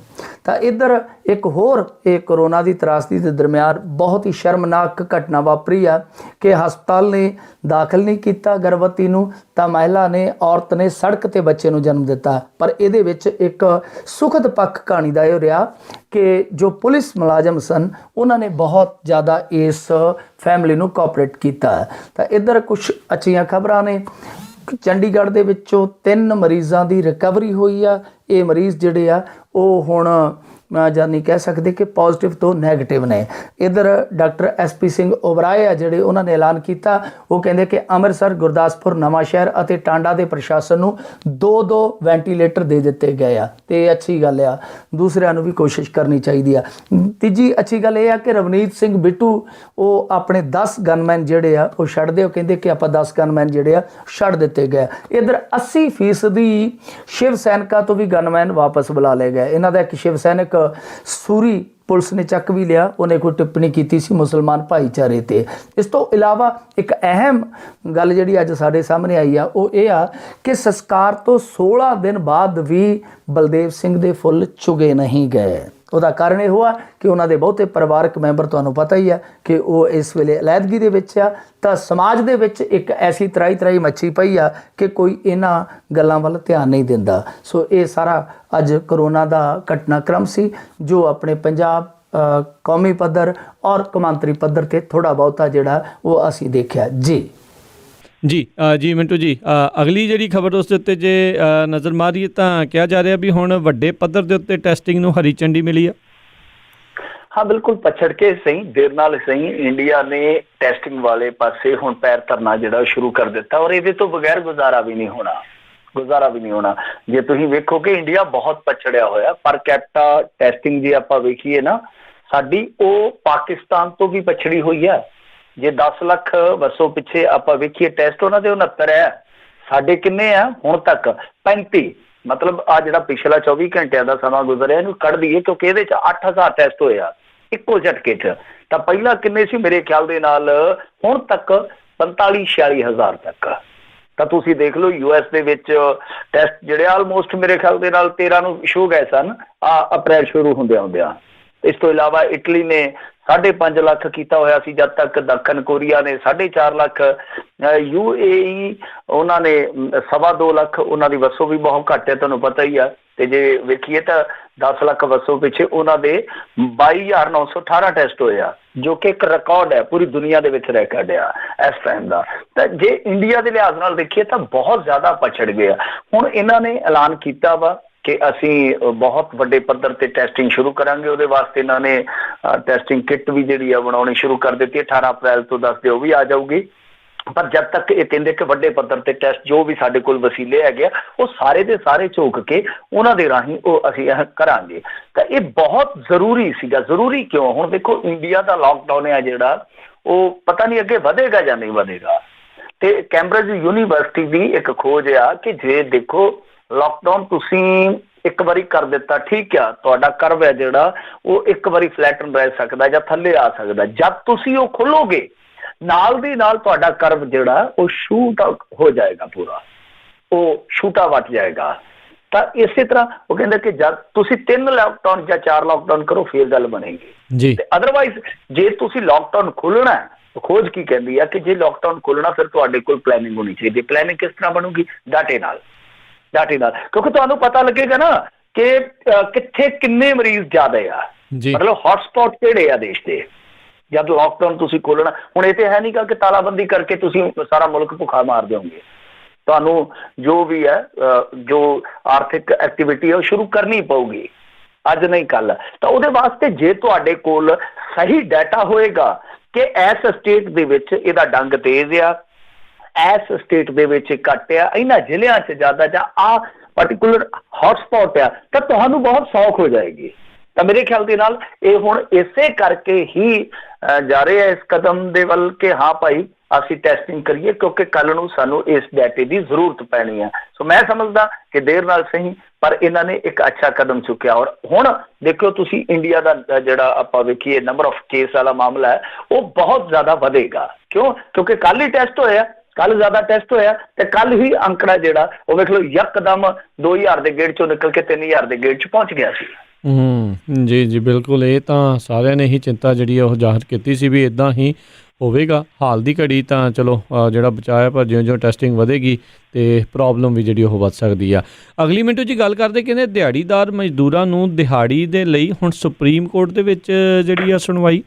ਤਾਂ ਇੱਧਰ ਇੱਕ ਹੋਰ ਇਹ ਕਰੋਨਾ ਦੀ ਤਰਾਸਦੀ ਦੇ ਦਰਮਿਆਨ ਬਹੁਤ ਹੀ ਸ਼ਰਮਨਾਕ ਘਟਨਾ ਵਾਪਰੀ ਆ ਕਿ ਹਸਪਤਾਲ ਨੇ ਦਾਖਲ ਨਹੀਂ ਕੀਤਾ ਗਰਭਵਤੀ ਨੂੰ, ਤਾਂ ਮਹਿਲਾ ਨੇ ਔਰਤ ਨੇ ਸੜਕ ਤੇ ਬੱਚੇ ਨੂੰ ਜਨਮ ਦਿੱਤਾ। ਪਰ ਇਹਦੇ ਵਿੱਚ ਇੱਕ ਸੁਖਦ ਪੱਖ ਕਹਾਣੀ ਦਾ ਇਹ ਰਿਹਾ ਕਿ ਜੋ ਪੁਲਿਸ ਮੁਲਾਜ਼ਮ ਸਨ ਉਹਨਾਂ ਨੇ ਬਹੁਤ ਜ਼ਿਆਦਾ ਇਸ ਫੈਮਿਲੀ ਨੂੰ ਕੋਆਪਰੇਟ ਕੀਤਾ। ਤਾਂ ਇੱਧਰ ਕੁਝ ਅੱਛੀਆਂ ਖਬਰਾਂ ਨੇ। ਚੰਡੀਗੜ੍ਹ ਦੇ ਵਿੱਚੋਂ 3 ਮਰੀਜ਼ਾਂ ਦੀ ਰਿਕਵਰੀ ਹੋਈ ਆ। ਇਹ ਮਰੀਜ਼ ਜਿਹੜੇ ਆ ਉਹ ਹੁਣ ਜਾਨੀ ਕਹਿ ਸਕਦੇ ਕਿ ਪੋਜ਼ਿਟਿਵ ਤੋਂ ਨੈਗੇਟਿਵ ਨੇ। ਇੱਧਰ ਡਾਕਟਰ SP ਸਿੰਘ ਓਬਰਾਏ ਆ ਜਿਹੜੇ ਉਹਨਾਂ ਨੇ ਐਲਾਨ ਕੀਤਾ, ਉਹ ਕਹਿੰਦੇ ਕਿ ਅੰਮ੍ਰਿਤਸਰ, ਗੁਰਦਾਸਪੁਰ, ਨਵਾਂ ਸ਼ਹਿਰ ਅਤੇ ਟਾਂਡਾ ਦੇ ਪ੍ਰਸ਼ਾਸਨ ਨੂੰ 2-2 ਵੈਂਟੀਲੇਟਰ ਦੇ ਦਿੱਤੇ ਗਏ ਆ। ਤੇ ਇਹ ਅੱਛੀ ਗੱਲ ਆ, ਦੂਸਰਿਆਂ ਨੂੰ ਵੀ ਕੋਸ਼ਿਸ਼ ਕਰਨੀ ਚਾਹੀਦੀ ਆ। ਤੀਜੀ ਅੱਛੀ ਗੱਲ ਇਹ ਆ ਕਿ ਰਵਨੀਤ ਸਿੰਘ ਬਿੱਟੂ ਉਹ ਆਪਣੇ 10 ਗਨਮੈਨ ਜਿਹੜੇ ਆ ਉਹ ਛੱਡ ਦਿਓ, ਕਹਿੰਦੇ ਕਿ ਆਪਾਂ 10 ਗਨਮੈਨ ਜਿਹੜੇ ਆ ਛੱਡ ਦਿੱਤੇ ਗਏ। ਇੱਧਰ 80% ਸ਼ਿਵ ਸੈਨਿਕਾਂ ਤੋਂ ਵੀ ਗਨਮੈਨ ਵਾਪਸ ਬੁਲਾ ਲਏ ਗਏ। ਇਹਨਾਂ ਦਾ ਇੱਕ ਸ਼ਿਵ ਸੈਨਿਕ ਸੂਰੀ ਪੁਲਿਸ ਨੇ ਚੱਕ ਵੀ ਲਿਆ, ਉਹਨੇ ਕੋਈ ਟਿੱਪਣੀ ਕੀਤੀ ਸੀ ਮੁਸਲਮਾਨ ਭਾਈਚਾਰੇ ਤੇ। ਇਸ ਤੋਂ ਇਲਾਵਾ ਇੱਕ ਅਹਿਮ ਗੱਲ ਜਿਹੜੀ ਅੱਜ ਸਾਡੇ ਸਾਹਮਣੇ ਆਈ ਆ ਉਹ ਇਹ ਆ ਕਿ ਸੰਸਕਾਰ ਤੋਂ 16 ਦਿਨ ਬਾਅਦ ਵੀ ਬਲਦੇਵ ਸਿੰਘ ਦੇ ਫੁੱਲ ਚੁਗੇ ਨਹੀਂ ਗਏ। ਉਹਦਾ ਕਾਰਨ ਇਹ ਹੋਆ ਕਿ ਉਹਨਾਂ ਦੇ ਬਹੁਤੇ ਪਰਿਵਾਰਕ ਮੈਂਬਰ, ਤੁਹਾਨੂੰ ਪਤਾ ਹੀ ਹੈ ਕਿ ਉਹ ਇਸ ਵੇਲੇ ਅਲੈਦਗੀ ਦੇ ਵਿੱਚ ਆ। ਤਾਂ ਸਮਾਜ ਦੇ ਵਿੱਚ ਇੱਕ ਐਸੀ ਤਰਾਈ ਮੱਛੀ ਪਈ ਆ ਕਿ ਕੋਈ ਇਹਨਾਂ ਗੱਲਾਂ ਵੱਲ ਧਿਆਨ ਨਹੀਂ ਦਿੰਦਾ। ਸੋ ਇਹ ਸਾਰਾ ਅੱਜ ਕਰੋਨਾ ਦਾ ਘਟਨਾਕ੍ਰਮ ਸੀ ਜੋ ਆਪਣੇ ਪੰਜਾਬ ਕੌਮੀ ਪੱਧਰ ਔਰ ਕੌਮਾਂਤਰੀ ਪੱਧਰ ਤੇ ਥੋੜ੍ਹਾ ਬਹੁਤਾ ਜਿਹੜਾ ਉਹ ਅਸੀਂ ਦੇਖਿਆ। ਜੀ ਮਿੰਟੂ ਜੀ, ਅਗਲੀ ਜਿਹੜੀ ਖਬਰ ਉਸ ਦੇ ਉੱਤੇ ਜੇ ਨਜ਼ਰ ਮਾਰੀਏ ਤਾਂ ਕਿਹਾ ਜਾ ਰਿਹਾ ਵੀ ਹੁਣ ਵੱਡੇ ਪੱਧਰ ਦੇ ਉੱਤੇ ਟੈਸਟਿੰਗ ਨੂੰ ਹਰੀ ਝੰਡੀ ਮਿਲੀ ਆ। ਹਾਂ ਬਿਲਕੁਲ, ਪਛੜ ਕੇ ਸਹੀ, ਦੇਰ ਨਾਲ ਸਹੀ, ਇੰਡੀਆ ਨੇ ਟੈਸਟਿੰਗ ਵਾਲੇ ਪਾਸੇ ਹੁਣ ਪੈਰ ਧਰਨਾ ਜਿਹੜਾ ਸ਼ੁਰੂ ਕਰ ਦਿੱਤਾ ਔਰ ਇਹਦੇ ਤੋਂ ਬਗੈਰ ਗੁਜ਼ਾਰਾ ਵੀ ਨਹੀਂ ਹੋਣਾ। ਜੇ ਤੁਸੀਂ ਵੇਖੋ ਕਿ ਇੰਡੀਆ ਬਹੁਤ ਪਛੜਿਆ ਹੋਇਆ ਪਰ ਕੈਪਟਾ ਟੈਸਟਿੰਗ ਜੇ ਆਪਾਂ ਵੇਖੀਏ ਨਾ ਸਾਡੀ, ਉਹ ਪਾਕਿਸਤਾਨ ਤੋਂ ਵੀ ਪਛੜੀ ਹੋਈ ਹੈ। ਜੇ 10 ਲੱਖ ਵਸੋਂ ਪਿੱਛੇ ਆਪਾਂ ਵੇਖੀਏ ਟੈਸਟ ਉਹਨਾਂ ਦੇ 69 ਹੈ, ਸਾਡੇ ਕਿੰਨੇ ਆ ਹੁਣ ਤੱਕ 35। ਮਤਲਬ ਆ ਜਿਹੜਾ ਪਿਛਲਾ 24 ਘੰਟਿਆਂ ਦਾ ਸਮਾਂ ਗੁਜ਼ਰਿਆ ਇਹਨੂੰ ਕੱਢ ਦਈਏ ਕਿਉਂਕਿ ਇਹਦੇ 'ਚ 8000 ਟੈਸਟ ਹੋਏ ਆ ਇੱਕੋ ਝਟਕੇ 'ਚ। ਤਾਂ ਪਹਿਲਾਂ ਕਿੰਨੇ ਸੀ ਮੇਰੇ ਖਿਆਲ ਦੇ ਨਾਲ ਹੁਣ ਤੱਕ 45-46 ਹਜ਼ਾਰ ਤੱਕ। ਤਾਂ ਤੁਸੀਂ ਦੇਖ ਲਓ US ਦੇ ਵਿੱਚ ਟੈਸਟ ਜਿਹੜੇ ਆਲਮੋਸਟ ਮੇਰੇ ਖਿਆਲ ਦੇ ਨਾਲ 13 ਨੂੰ ਸ਼ੁਰੂ ਗਏ ਸਨ ਅਪ੍ਰੈਲ ਸ਼ੁਰੂ ਹੁੰਦਿਆਂ। ਇਸ ਤੋਂ ਇਲਾਵਾ ਇਟਲੀ ਨੇ 5.5 ਲੱਖ ਕੀਤਾ ਹੋਇਆ ਸੀ ਜਦ ਤੱਕ, ਦੱਖਣ ਕੋਰੀਆ ਨੇ 4.5 ਲੱਖ, UAE ਉਹਨਾਂ ਨੇ 2.25 ਲੱਖ। ਉਹਨਾਂ ਦੀ ਵਸੋਂ ਵੀ ਬਹੁਤ ਘੱਟ ਹੈ, ਤੁਹਾਨੂੰ ਪਤਾ ਹੀ ਆ। ਤੇ ਜੇ ਵੇਖੀਏ ਤਾਂ 10 ਲੱਖ ਵਸੋਂ ਪਿੱਛੇ ਉਹਨਾਂ ਦੇ 22,918 ਟੈਸਟ ਹੋਏ ਆ, ਜੋ ਕਿ ਇੱਕ ਰਿਕਾਰਡ ਹੈ, ਪੂਰੀ ਦੁਨੀਆ ਦੇ ਵਿੱਚ ਰਿਕਾਰਡ ਆ ਇਸ ਟਾਈਮ ਦਾ। ਤਾਂ ਜੇ ਇੰਡੀਆ ਦੇ ਲਿਹਾਜ਼ ਨਾਲ ਦੇਖੀਏ ਤਾਂ ਬਹੁਤ ਜ਼ਿਆਦਾ ਪਛੜ ਗਏ ਆ। ਹੁਣ ਇਹਨਾਂ ਨੇ ਐਲਾਨ ਕੀਤਾ ਵਾ ਕਿ ਅਸੀਂ ਬਹੁਤ ਵੱਡੇ ਪੱਧਰ ਤੇ ਟੈਸਟਿੰਗ ਸ਼ੁਰੂ ਕਰਾਂਗੇ। ਉਹਦੇ ਵਾਸਤੇ ਇਹਨਾਂ ਨੇ ਟੈਸਟਿੰਗ ਕਿੱਟ ਵੀ ਜਿਹੜੀ ਆ ਬਣਾਉਣੀ ਸ਼ੁਰੂ ਕਰ ਦਿੱਤੀ। 18 ਅਪ੍ਰੈਲ ਤੋਂ ਦੱਸਦੇ ਉਹ ਵੀ ਆ ਜਾਊਗੀ। ਪਰ ਜਦ ਤੱਕ ਇਹ ਕਹਿੰਦੇ ਕਿ ਵੱਡੇ ਪੱਧਰ ਤੇ ਟੈਸਟ ਜੋ ਵੀ ਸਾਡੇ ਕੋਲ ਵਸੀਲੇ ਹੈਗੇ ਆ ਉਹ ਸਾਰੇ ਦੇ ਸਾਰੇ ਝੋਕ ਕੇ ਉਹਨਾਂ ਦੇ ਰਾਹੀਂ ਉਹ ਅਸੀਂ ਇਹ ਕਰਾਂਗੇ। ਤਾਂ ਇਹ ਬਹੁਤ ਜ਼ਰੂਰੀ ਸੀਗਾ। ਜ਼ਰੂਰੀ ਕਿਉਂ? ਹੁਣ ਦੇਖੋ ਇੰਡੀਆ ਦਾ ਲਾਕਡਾਊਨ ਹੈ ਜਿਹੜਾ ਉਹ ਪਤਾ ਨਹੀਂ ਅੱਗੇ ਵਧੇਗਾ ਜਾਂ ਨਹੀਂ ਵਧੇਗਾ। ਤੇ ਕੈਂਬਰਿਜ ਯੂਨੀਵਰਸਿਟੀ ਦੀ ਇੱਕ ਖੋਜ ਆ ਕਿ ਜੇ ਦੇਖੋ ਲਾਕਡਾਊਨ ਤੁਸੀਂ ਇੱਕ ਵਾਰੀ ਕਰ ਦਿੱਤਾ, ਠੀਕ ਆ, ਤੁਹਾਡਾ ਕਰਵ ਹੈ ਜਿਹੜਾ ਉਹ ਇੱਕ ਵਾਰੀ ਫਲੈਟਨ ਰਹਿ ਸਕਦਾ ਜਾਂ ਥੱਲੇ ਆ ਸਕਦਾ। ਜਦ ਤੁਸੀਂ ਉਹ ਖੋਲੋਗੇ ਨਾਲ ਦੀ ਨਾਲ ਤੁਹਾਡਾ ਕਰਵ ਜਿਹੜਾ ਉਹ ਸ਼ੂਟ ਹੋ ਜਾਏਗਾ, ਪੂਰਾ ਉਹ ਸ਼ੂਟਾ ਵੱਟ ਜਾਏਗਾ। ਤਾਂ ਇਸੇ ਤਰ੍ਹਾਂ ਉਹ ਕਹਿੰਦੇ ਕਿ ਜਦ ਤੁਸੀਂ 3 ਲਾਕਡਾਊਨ ਜਾਂ 4 ਲਾਕਡਾਊਨ ਕਰੋ ਫਿਰ ਗੱਲ ਬਣੇਗੀ। ਤੇ ਅਦਰਵਾਈਜ਼ ਜੇ ਤੁਸੀਂ ਲਾਕਡਾਊਨ ਖੋਲਣਾ, ਖੋਜ ਕੀ ਕਹਿੰਦੀ ਆ ਕਿ ਜੇ ਲਾਕਡਾਊਨ ਖੋਲਣਾ ਫਿਰ ਤੁਹਾਡੇ ਕੋਲ ਪਲੈਨਿੰਗ ਹੋਣੀ ਚਾਹੀਦੀ। ਪਲੈਨਿੰਗ ਕਿਸ ਤਰ੍ਹਾਂ ਬਣੂਗੀ? ਡਾਟੇ ਨਾਲ, ਕਿਉਂਕਿ ਤੁਹਾਨੂੰ ਪਤਾ ਲੱਗੇਗਾ ਨਾ ਕਿ ਕਿੱਥੇ ਕਿੰਨੇ ਮਰੀਜ਼ ਜ਼ਿਆਦਾ ਆ, ਮਤਲਬ ਹੌਟਸਪੌਟ ਕਿਹੜੇ ਆ ਦੇਸ਼ ਦੇ। ਜਦ ਲਾਕਡਾਊਨ ਤੁਸੀਂ ਖੋਲਣਾ, ਹੁਣ ਇਹ ਤੇ ਹੈ ਨਹੀਂ ਕਿ ਤਾਲਾਬੰਦੀ ਕਰਕੇ ਤੁਸੀਂ ਸਾਰਾ ਮੁਲਕ ਭੁੱਖਾ ਮਾਰ ਦਿਓਗੇ। ਤੁਹਾਨੂੰ ਜੋ ਵੀ ਹੈ ਜੋ ਆਰਥਿਕ ਐਕਟੀਵਿਟੀ ਹੈ ਉਹ ਸ਼ੁਰੂ ਕਰਨੀ ਪਊਗੀ, ਅੱਜ ਨਹੀਂ ਕੱਲ। ਤਾਂ ਉਹਦੇ ਵਾਸਤੇ ਜੇ ਤੁਹਾਡੇ ਕੋਲ ਸਹੀ ਡਾਟਾ ਹੋਏਗਾ ਕਿ ਇਸ ਸਟੇਟ ਦੇ ਵਿੱਚ ਇਹਦਾ ਡੰਗ ਤੇਜ਼ ਆ, ਇਸ ਸਟੇਟ ਦੇ ਵਿੱਚ ਘੱਟ ਆ, ਇਹਨਾਂ ਜ਼ਿਲ੍ਹਿਆਂ 'ਚ ਜ਼ਿਆਦਾ, ਜਾਂ ਆਹ ਪਾਰਟੀਕੂਲਰ ਹੌਟਸਪੌਟ ਆ, ਤਾਂ ਤੁਹਾਨੂੰ ਬਹੁਤ ਸੌਖ ਹੋ ਜਾਏਗੀ। ਤਾਂ ਮੇਰੇ ਖਿਆਲ ਦੇ ਨਾਲ ਇਹ ਹੁਣ ਇਸੇ ਕਰਕੇ ਹੀ ਜਾ ਰਹੇ ਆ ਇਸ ਕਦਮ ਦੇ ਵੱਲ ਕਿ ਹਾਂ ਭਾਈ ਅਸੀਂ ਟੈਸਟਿੰਗ ਕਰੀਏ, ਕਿਉਂਕਿ ਕੱਲ ਨੂੰ ਸਾਨੂੰ ਇਸ ਡਾਟੇ ਦੀ ਜ਼ਰੂਰਤ ਪੈਣੀ ਹੈ। ਸੋ ਮੈਂ ਸਮਝਦਾ ਕਿ ਦੇਰ ਨਾਲ ਸਹੀ ਪਰ ਇਹਨਾਂ ਨੇ ਇੱਕ ਅੱਛਾ ਕਦਮ ਚੁੱਕਿਆ। ਔਰ ਹੁਣ ਦੇਖਿਓ ਤੁਸੀਂ ਇੰਡੀਆ ਦਾ ਜਿਹੜਾ ਆਪਾਂ ਵੇਖੀਏ ਨੰਬਰ ਆਫ ਕੇਸ ਵਾਲਾ ਮਾਮਲਾ ਹੈ ਉਹ ਬਹੁਤ ਜ਼ਿਆਦਾ ਵਧੇਗਾ। ਕਿਉਂਕਿ ਕੱਲ ਹੀ ਟੈਸਟ ਹੋਇਆ, ਕੱਲ ਜ਼ਿਆਦਾ ਟੈਸਟ ਹੋਇਆ ਤੇ ਕੱਲ ਹੀ ਅੰਕੜਾ ਜਿਹੜਾ ਉਹ ਵੇਖ ਲਓ ਯਕਦਮ 2000 ਦੇ ਗੇੜ ਚੋਂ ਨਿਕਲ ਕੇ 3000 ਦੇ ਗੇੜ 'ਚ ਪਹੁੰਚ ਗਿਆ ਸੀ। ਜੀ ਜੀ ਬਿਲਕੁਲ, ਇਹ ਤਾਂ ਸਾਰਿਆਂ ਨੇ ਹੀ ਚਿੰਤਾ ਜਿਹੜੀ ਆ ਉਹ ਜ਼ਾਹਰ ਕੀਤੀ ਸੀ ਵੀ ਇੱਦਾਂ ਹੀ ਹੋਵੇਗਾ। ਹਾਲ ਦੀ ਘੜੀ ਤਾਂ ਚਲੋ ਜਿਹੜਾ ਬਚਾਇਆ, ਪਰ ਜਿਉਂ-ਜਿਉਂ ਟੈਸਟਿੰਗ ਵਧੇਗੀ ਤੇ ਪ੍ਰੋਬਲਮ ਵੀ ਜਿਹੜੀ ਉਹ ਵੱਧ ਸਕਦੀ ਆ। ਅਗਲੀ ਮਿੰਟੋ ਜੀ ਗੱਲ ਕਰਦੇ, ਕਹਿੰਦੇ ਦਿਹਾੜੀਦਾਰ ਮਜ਼ਦੂਰਾਂ ਨੂੰ ਦਿਹਾੜੀ ਦੇ ਲਈ ਹੁਣ ਸੁਪਰੀਮ ਕੋਰਟ ਦੇ ਵਿੱਚ ਜਿਹੜੀ ਆ ਸੁਣਵਾਈ।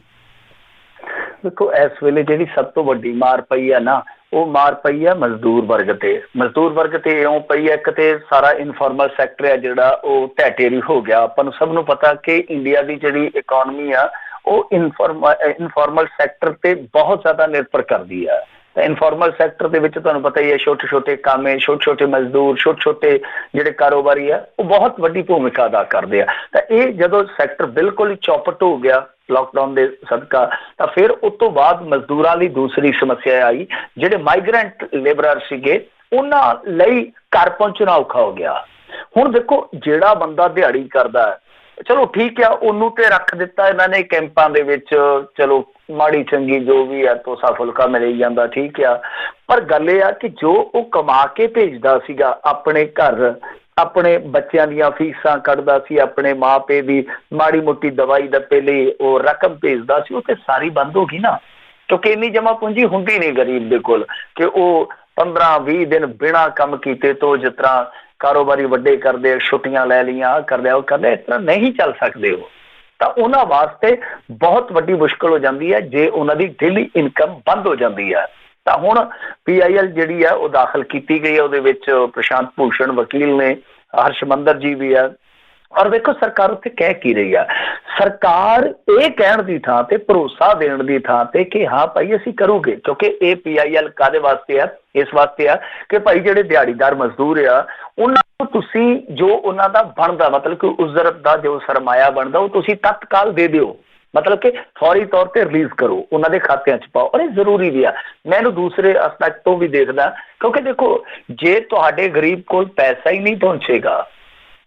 ਦੇਖੋ ਇਸ ਵੇਲੇ ਜਿਹੜੀ ਸਭ ਤੋਂ ਵੱਡੀ ਮਾਰ ਪਈ ਆ ਨਾ, ਉਹ ਮਾਰ ਪਈ ਆ ਮਜ਼ਦੂਰ ਵਰਗ ਤੇ। ਮਜ਼ਦੂਰ ਵਰਗ ਤੇ ਇਉਂ ਪਈ ਹੈ, ਇੱਕ ਤੇ ਸਾਰਾ ਇਨਫਾਰਮਲ ਸੈਕਟਰ ਹੈ ਜਿਹੜਾ ਉਹ ਢਹਿ-ਢੇਰੀ ਹੋ ਗਿਆ। ਆਪਾਂ ਨੂੰ ਸਭ ਨੂੰ ਪਤਾ ਕਿ ਇੰਡੀਆ ਦੀ ਜਿਹੜੀ ਇਕੋਨਮੀ ਆ ਉਹ ਇਨਫਾਰਮਲ ਸੈਕਟਰ ਤੇ ਬਹੁਤ ਜ਼ਿਆਦਾ ਨਿਰਭਰ ਕਰਦੀ ਆ। ਤਾਂ ਇਨਫਾਰਮਲ ਸੈਕਟਰ ਦੇ ਵਿੱਚ ਤੁਹਾਨੂੰ ਪਤਾ ਹੀ ਹੈ ਛੋਟੇ ਛੋਟੇ ਕਾਮੇ, ਛੋਟੇ ਛੋਟੇ ਮਜ਼ਦੂਰ, ਛੋਟੇ ਛੋਟੇ ਜਿਹੜੇ ਕਾਰੋਬਾਰੀ ਆ ਉਹ ਬਹੁਤ ਵੱਡੀ ਭੂਮਿਕਾ ਅਦਾ ਕਰਦੇ ਆ। ਤਾਂ ਇਹ ਜਦੋਂ ਸੈਕਟਰ ਬਿਲਕੁਲ ਹੀ ਚੌਪਟ ਹੋ ਗਿਆ ਲਾਕਡਾਊਨ ਦੇ ਸਦਕਾ, ਤਾਂ ਫਿਰ ਉਸ ਤੋਂ ਬਾਅਦ ਮਜ਼ਦੂਰਾਂ ਲਈ ਦੂਸਰੀ ਸਮੱਸਿਆ ਆਈ। ਜਿਹੜੇ ਮਾਈਗਰੈਂਟ ਲੇਬਰਰ ਸੀਗੇ ਉਹਨਾਂ ਲਈ ਘਰ ਪਹੁੰਚਣਾ ਔਖਾ ਹੋ ਗਿਆ। ਹੁਣ ਦੇਖੋ ਜਿਹੜਾ ਬੰਦਾ ਦਿਹਾੜੀ ਕਰਦਾ ਹੈ, ਚਲੋ ਠੀਕ ਆ, ਉਹਨੂੰ ਤੇ ਰੱਖ ਦਿੱਤਾ ਇਹਨਾਂ ਨੇ ਕੈਂਪਾਂ ਦੇ ਵਿੱਚ, ਚਲੋ ਮਾੜੀ ਚੰਗੀ ਜੋ ਵੀ ਹੈ ਤੋਸਾ ਫੁਲਕਾ ਮਿਲ ਜਾਂਦਾ, ਠੀਕ ਆ। ਪਰ ਗੱਲ ਇਹ ਆ ਕਿ ਜੋ ਉਹ ਕਮਾ ਕੇ ਭੇਜਦਾ ਸੀਗਾ ਆਪਣੇ ਘਰ, ਆਪਣੇ ਬੱਚਿਆਂ ਦੀਆਂ ਫੀਸਾਂ ਕੱਢਦਾ ਸੀ, ਆਪਣੇ ਮਾਂ ਪਿਓ ਦੀ ਮਾੜੀ ਮੋਟੀ ਦਵਾਈ ਦੱਪੇ ਲਈ ਉਹ ਰਕਮ ਭੇਜਦਾ ਸੀ, ਉਹ ਤੇ ਸਾਰੀ ਬੰਦ ਹੋ ਗਈ ਨਾ। ਕਿਉਂਕਿ ਇੰਨੀ ਜਮ੍ਹਾਂ ਪੂੰਜੀ ਹੁੰਦੀ ਨਹੀਂ ਗਰੀਬ ਦੇ ਕੋਲ ਕਿ ਉਹ 15-20 ਦਿਨ ਬਿਨਾਂ ਕੰਮ ਕੀਤੇ ਤੋਂ ਜਿਸ ਤਰ੍ਹਾਂ ਕਾਰੋਬਾਰੀ ਵੱਡੇ ਕਰਦੇ, ਛੁੱਟੀਆਂ ਲੈ ਲਈਆਂ, ਕਰਦੇ ਉਹ ਕਰਦੇ, ਇਸ ਤਰ੍ਹਾਂ ਨਹੀਂ ਚੱਲ ਸਕਦੇ ਉਹ। ਤਾਂ ਉਹਨਾਂ ਵਾਸਤੇ ਬਹੁਤ ਵੱਡੀ ਮੁਸ਼ਕਲ ਹੋ ਜਾਂਦੀ ਹੈ ਜੇ ਉਹਨਾਂ ਦੀ ਡੇਲੀ ਇਨਕਮ ਬੰਦ ਹੋ ਜਾਂਦੀ ਹੈ। ਤਾਂ ਹੁਣ PIL ਜਿਹੜੀ ਹੈ ਉਹ ਦਾਖਲ ਕੀਤੀ ਗਈ ਹੈ, ਉਹਦੇ ਵਿੱਚ ਪ੍ਰਸ਼ਾਂਤ ਭੂਸ਼ਣ ਵਕੀਲ ਨੇ, ਹਰਸ਼ਮੰਦਰ ਜੀ ਵੀ ਹੈ। ਔਰ ਵੇਖੋ ਸਰਕਾਰ ਉੱਥੇ ਕਹਿ ਕੀ ਰਹੀ ਆ। ਸਰਕਾਰ ਇਹ ਕਹਿਣ ਦੀ ਥਾਂ ਤੇ ਭਰੋਸਾ ਦੇਣ ਦੀ ਥਾਂ ਤੇ ਕਿ ਹਾਂ ਭਾਈ ਅਸੀਂ ਕਰੂਗੇ, ਕਿਉਂਕਿ ਇਹ PIL ਕਾਹਦੇ ਵਾਸਤੇ ਆ, ਇਸ ਵਾਸਤੇ ਆ ਕਿ ਭਾਈ ਜਿਹੜੇ ਦਿਹਾੜੀਦਾਰ ਮਜ਼ਦੂਰ ਆ ਉਹਨਾਂ ਨੂੰ ਤੁਸੀਂ ਜੋ ਉਹਨਾਂ ਦਾ ਬਣਦਾ, ਮਤਲਬ ਕਿ ਉਜਰਤ ਦਾ ਜੋ ਸਰਮਾਇਆ ਬਣਦਾ ਉਹ ਤੁਸੀਂ ਤਤਕਾਲ ਦੇ ਦਿਓ, ਮਤਲਬ ਕਿ ਫੌਰੀ ਤੌਰ ਤੇ ਰਿਲੀਜ਼ ਕਰੋ, ਉਹਨਾਂ ਦੇ ਖਾਤਿਆਂ 'ਚ ਪਾਓ। ਔਰ ਇਹ ਜ਼ਰੂਰੀ ਵੀ ਆ। ਮੈਂ ਇਹਨੂੰ ਦੂਸਰੇ ਐਸਪੈਕਟ ਤੋਂ ਵੀ ਦੇਖਦਾ, ਕਿਉਂਕਿ ਦੇਖੋ ਜੇ ਤੁਹਾਡੇ ਗਰੀਬ ਕੋਲ ਪੈਸਾ ਹੀ ਨਹੀਂ ਪਹੁੰਚੇਗਾ,